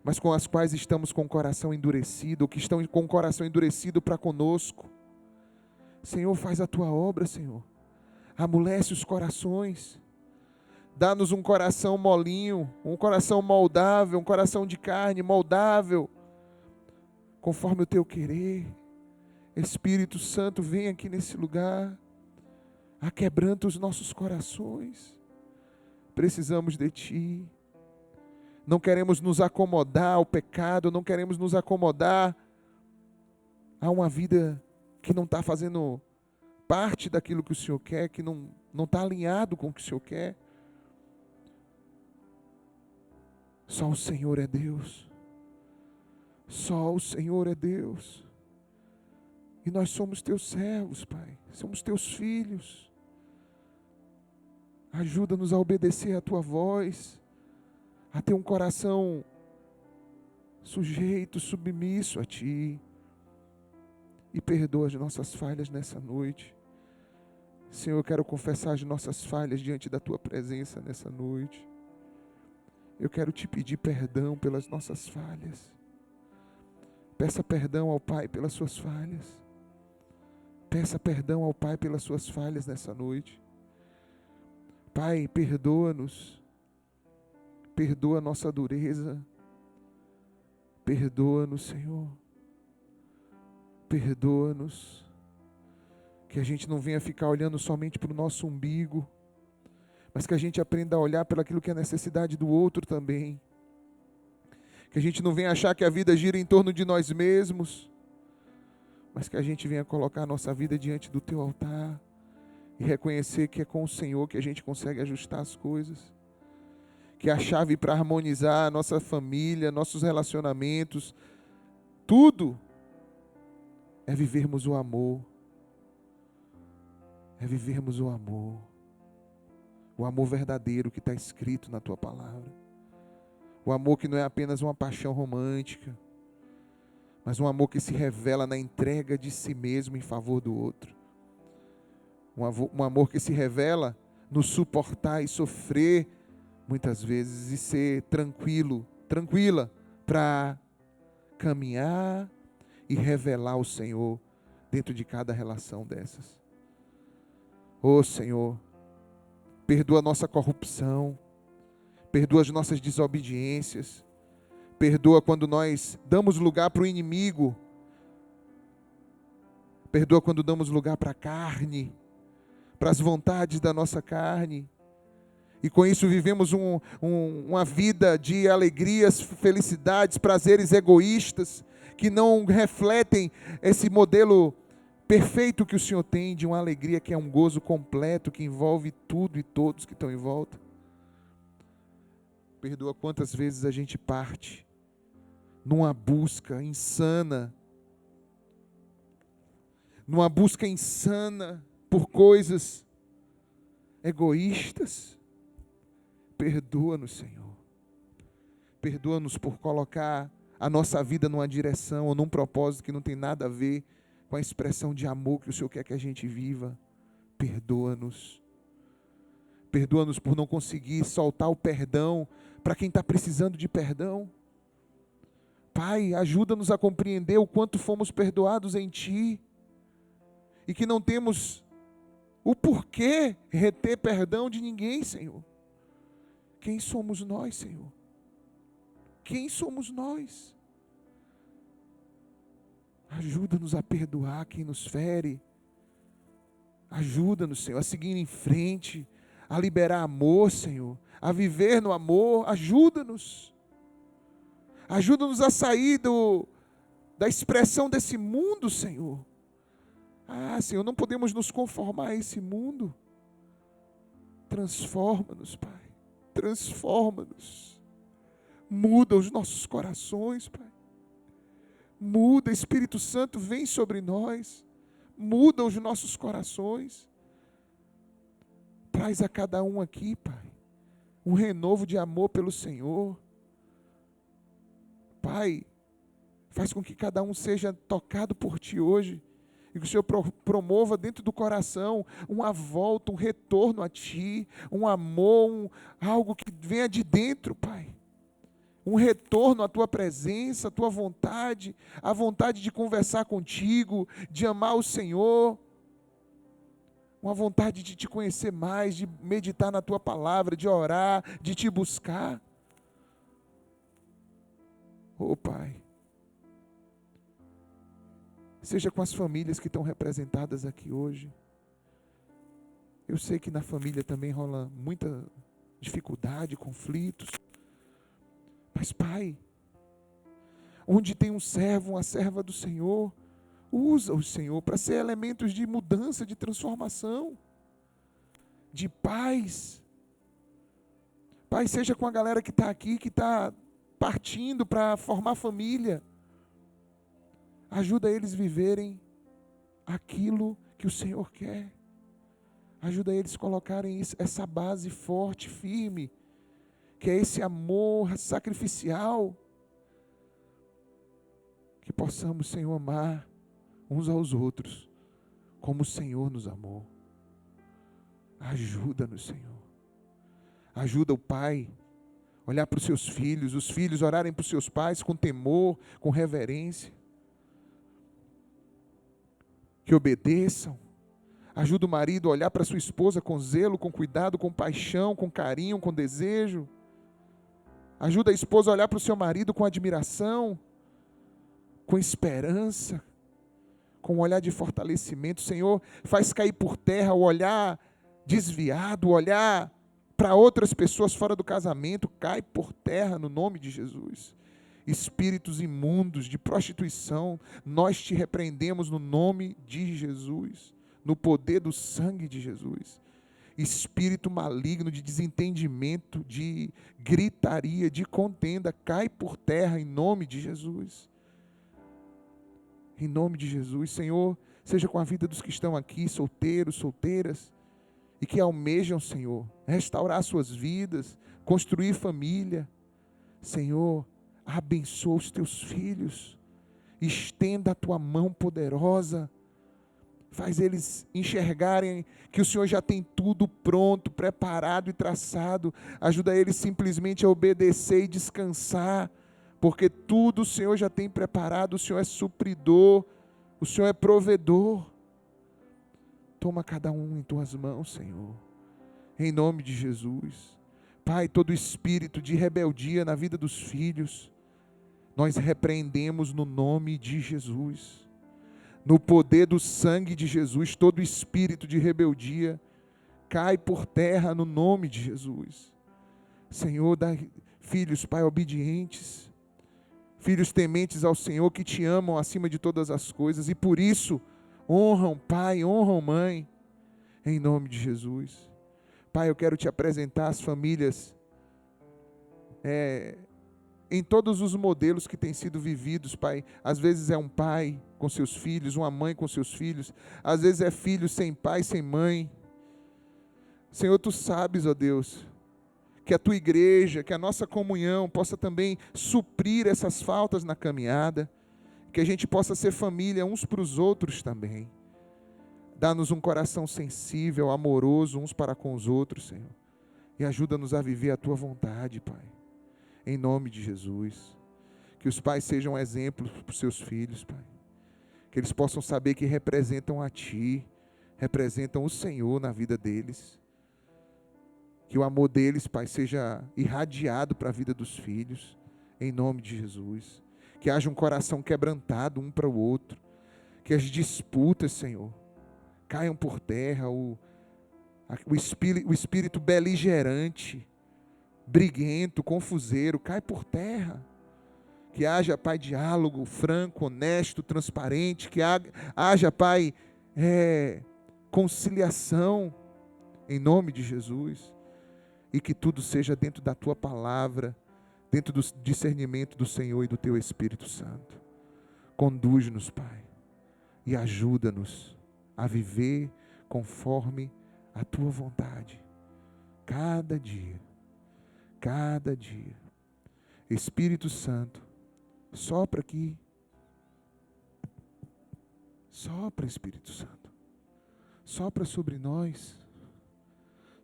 mas com as quais estamos com o coração endurecido, ou que estão com o coração endurecido para conosco. Senhor, faz a Tua obra, Senhor. Amolece os corações. Dá-nos um coração molinho, um coração moldável, um coração de carne moldável, conforme o Teu querer. Espírito Santo, vem aqui nesse lugar, aquebranta os nossos corações. Precisamos de Ti. Não queremos nos acomodar ao pecado, não queremos nos acomodar a uma vida que não está fazendo parte daquilo que o Senhor quer, que não está alinhado com o que o Senhor quer. Só o Senhor é Deus. Só o Senhor é Deus. E nós somos teus servos, Pai. Somos teus filhos. Ajuda-nos a obedecer a tua voz, a ter um coração sujeito, submisso a ti. E perdoa as nossas falhas nessa noite. Senhor, eu quero confessar as nossas falhas diante da tua presença nessa noite. Eu quero te pedir perdão pelas nossas falhas. Peça perdão ao Pai pelas suas falhas. Peça perdão ao Pai pelas suas falhas nessa noite. Pai, perdoa-nos. Perdoa a nossa dureza. Perdoa-nos, Senhor. Perdoa-nos. Que a gente não venha ficar olhando somente para o nosso umbigo, mas que a gente aprenda a olhar pelo aquilo que é necessidade do outro também. Que a gente não venha achar que a vida gira em torno de nós mesmos, mas que a gente venha colocar a nossa vida diante do teu altar e reconhecer que é com o Senhor que a gente consegue ajustar as coisas. Que a chave para harmonizar a nossa família, nossos relacionamentos, tudo é vivermos o amor. É vivermos o amor. O amor verdadeiro que está escrito na tua palavra. O amor que não é apenas uma paixão romântica, mas um amor que se revela na entrega de si mesmo em favor do outro. Um amor que se revela no suportar e sofrer muitas vezes e ser tranquilo, tranquila para caminhar e revelar o Senhor dentro de cada relação dessas. Ô Senhor, perdoa a nossa corrupção, perdoa as nossas desobediências, perdoa quando nós damos lugar para o inimigo, perdoa quando damos lugar para a carne, para as vontades da nossa carne, e com isso vivemos uma vida de alegrias, felicidades, prazeres egoístas, que não refletem esse modelo perfeito que o Senhor tem, de uma alegria que é um gozo completo, que envolve tudo e todos que estão em volta. Perdoa quantas vezes a gente parte numa busca insana por coisas egoístas. Perdoa-nos, Senhor. Perdoa-nos por colocar a nossa vida numa direção ou num propósito que não tem nada a ver com a expressão de amor que o Senhor quer que a gente viva. Perdoa-nos. Perdoa-nos por não conseguir soltar o perdão para quem está precisando de perdão. Pai, ajuda-nos a compreender o quanto fomos perdoados em Ti e que não temos o porquê reter perdão de ninguém, Senhor. Quem somos nós, Senhor? Quem somos nós? Ajuda-nos a perdoar quem nos fere. Ajuda-nos, Senhor, a seguir em frente, a liberar amor, Senhor, a viver no amor. Ajuda-nos. Ajuda-nos a sair da expressão desse mundo, Senhor. Senhor, não podemos nos conformar a esse mundo. Transforma-nos, Pai. Transforma-nos. Muda os nossos corações, Pai. Muda, Espírito Santo, vem sobre nós. Muda os nossos corações. Traz a cada um aqui, Pai, um renovo de amor pelo Senhor. Pai, faz com que cada um seja tocado por Ti hoje. E que o Senhor promova dentro do coração uma volta, um retorno a Ti, um amor, algo que venha de dentro, Pai. Um retorno à Tua presença, à Tua vontade, a vontade de conversar contigo, de amar o Senhor. Uma vontade de Te conhecer mais, de meditar na Tua palavra, de orar, de Te buscar. Oh, Pai. Seja com as famílias que estão representadas aqui hoje. Eu sei que na família também rola muita dificuldade, conflitos. Mas, Pai, onde tem um servo, uma serva do Senhor, usa-os, Senhor, para ser elementos de mudança, de transformação, de paz. Pai, seja com a galera que está aqui, que está partindo para formar família. Ajuda eles a viverem aquilo que o Senhor quer. Ajuda eles a colocarem essa base forte, firme, que é esse amor sacrificial. Que possamos, Senhor, amar uns aos outros, como o Senhor nos amou. Ajuda-nos, Senhor. Ajuda o pai a olhar para os seus filhos, os filhos orarem para os seus pais com temor, com reverência. Que obedeçam. Ajuda o marido a olhar para sua esposa com zelo, com cuidado, com paixão, com carinho, com desejo. Ajuda a esposa a olhar para o seu marido com admiração, com esperança, com um olhar de fortalecimento. Senhor, faz cair por terra o olhar desviado, o olhar para outras pessoas fora do casamento. Cai por terra no nome de Jesus. Espíritos imundos de prostituição, nós te repreendemos no nome de Jesus, no poder do sangue de Jesus. Espírito maligno de desentendimento, de gritaria, de contenda, cai por terra em nome de Jesus. Em nome de Jesus, Senhor, seja com a vida dos que estão aqui, solteiros, solteiras, e que almejam, Senhor, restaurar suas vidas, construir família. Senhor, abençoa os teus filhos, estenda a tua mão poderosa, faz eles enxergarem que o Senhor já tem tudo pronto, preparado e traçado. Ajuda eles simplesmente a obedecer e descansar, porque tudo o Senhor já tem preparado. O Senhor é supridor, o Senhor é provedor. Toma cada um em tuas mãos, Senhor, em nome de Jesus. Pai, todo espírito de rebeldia na vida dos filhos, nós repreendemos no nome de Jesus. No poder do sangue de Jesus, todo espírito de rebeldia cai por terra no nome de Jesus. Senhor, dá filhos, Pai, obedientes, filhos tementes ao Senhor, que te amam acima de todas as coisas, e por isso honram pai, honram mãe, em nome de Jesus. Pai, eu quero te apresentar as famílias, em todos os modelos que têm sido vividos, Pai. Às vezes é um pai com seus filhos, uma mãe com seus filhos, às vezes é filho sem pai, sem mãe. Senhor, Tu sabes, ó Deus, que a Tua igreja, que a nossa comunhão possa também suprir essas faltas na caminhada, que a gente possa ser família uns para os outros também. Dá-nos um coração sensível, amoroso uns para com os outros, Senhor, e ajuda-nos a viver a Tua vontade, Pai. Em nome de Jesus, que os pais sejam exemplos para os seus filhos, Pai. Que eles possam saber que representam a Ti, representam o Senhor na vida deles. Que o amor deles, Pai, seja irradiado para a vida dos filhos, em nome de Jesus. Que haja um coração quebrantado um para o outro. Que as disputas, Senhor, caiam por terra, o espírito beligerante, briguento, confuseiro, cai por terra. Que haja, Pai, diálogo franco, honesto, transparente. Que haja, Pai, conciliação, em nome de Jesus. E que tudo seja dentro da Tua palavra, dentro do discernimento do Senhor e do Teu Espírito Santo. Conduz-nos, Pai, e ajuda-nos a viver conforme a Tua vontade. Cada dia. Cada dia. Espírito Santo, sopra aqui. Sopra, Espírito Santo. Sopra sobre nós.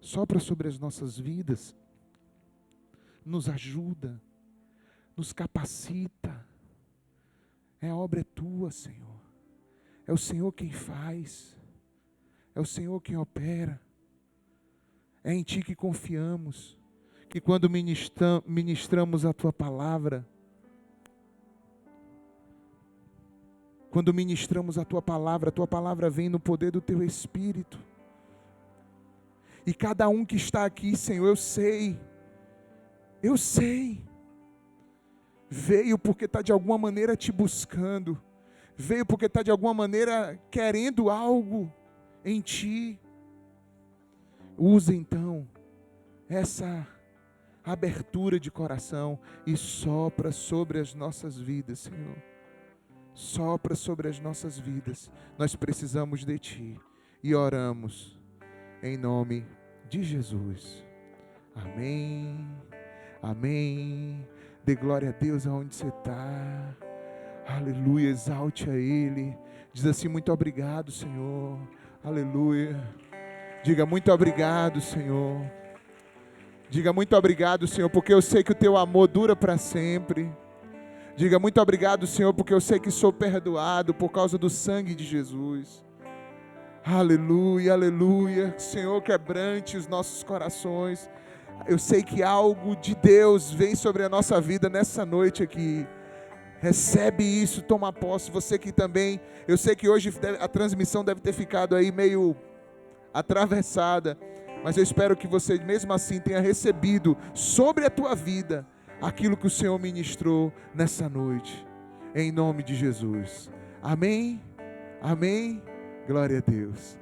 Sopra sobre as nossas vidas. Nos ajuda. Nos capacita. A obra é Tua, Senhor. É o Senhor quem faz. É o Senhor quem opera. É em Ti que confiamos. Que quando ministramos a Tua palavra, a Tua palavra vem no poder do Teu Espírito. E cada um que está aqui, Senhor, eu sei, veio porque está de alguma maneira te buscando, veio porque está de alguma maneira querendo algo em ti. Usa então essa abertura de coração e sopra sobre as nossas vidas, Senhor. Sopra sobre as nossas vidas. Nós precisamos de Ti e oramos em nome de Jesus. Amém. Amém. Dê glória a Deus aonde você está. Aleluia. Exalte a Ele. Diz assim: muito obrigado, Senhor. Aleluia. Diga: muito obrigado, Senhor. Diga: muito obrigado, Senhor, porque eu sei que o Teu amor dura para sempre. Diga: muito obrigado, Senhor, porque eu sei que sou perdoado por causa do sangue de Jesus. Aleluia, aleluia. Senhor, quebrante os nossos corações. Eu sei que algo de Deus vem sobre a nossa vida nessa noite aqui. Recebe isso, toma posse. Você que também, eu sei que hoje a transmissão deve ter ficado aí meio atravessada, mas eu espero que você mesmo assim tenha recebido sobre a tua vida aquilo que o Senhor ministrou nessa noite, em nome de Jesus. Amém? Amém? Glória a Deus.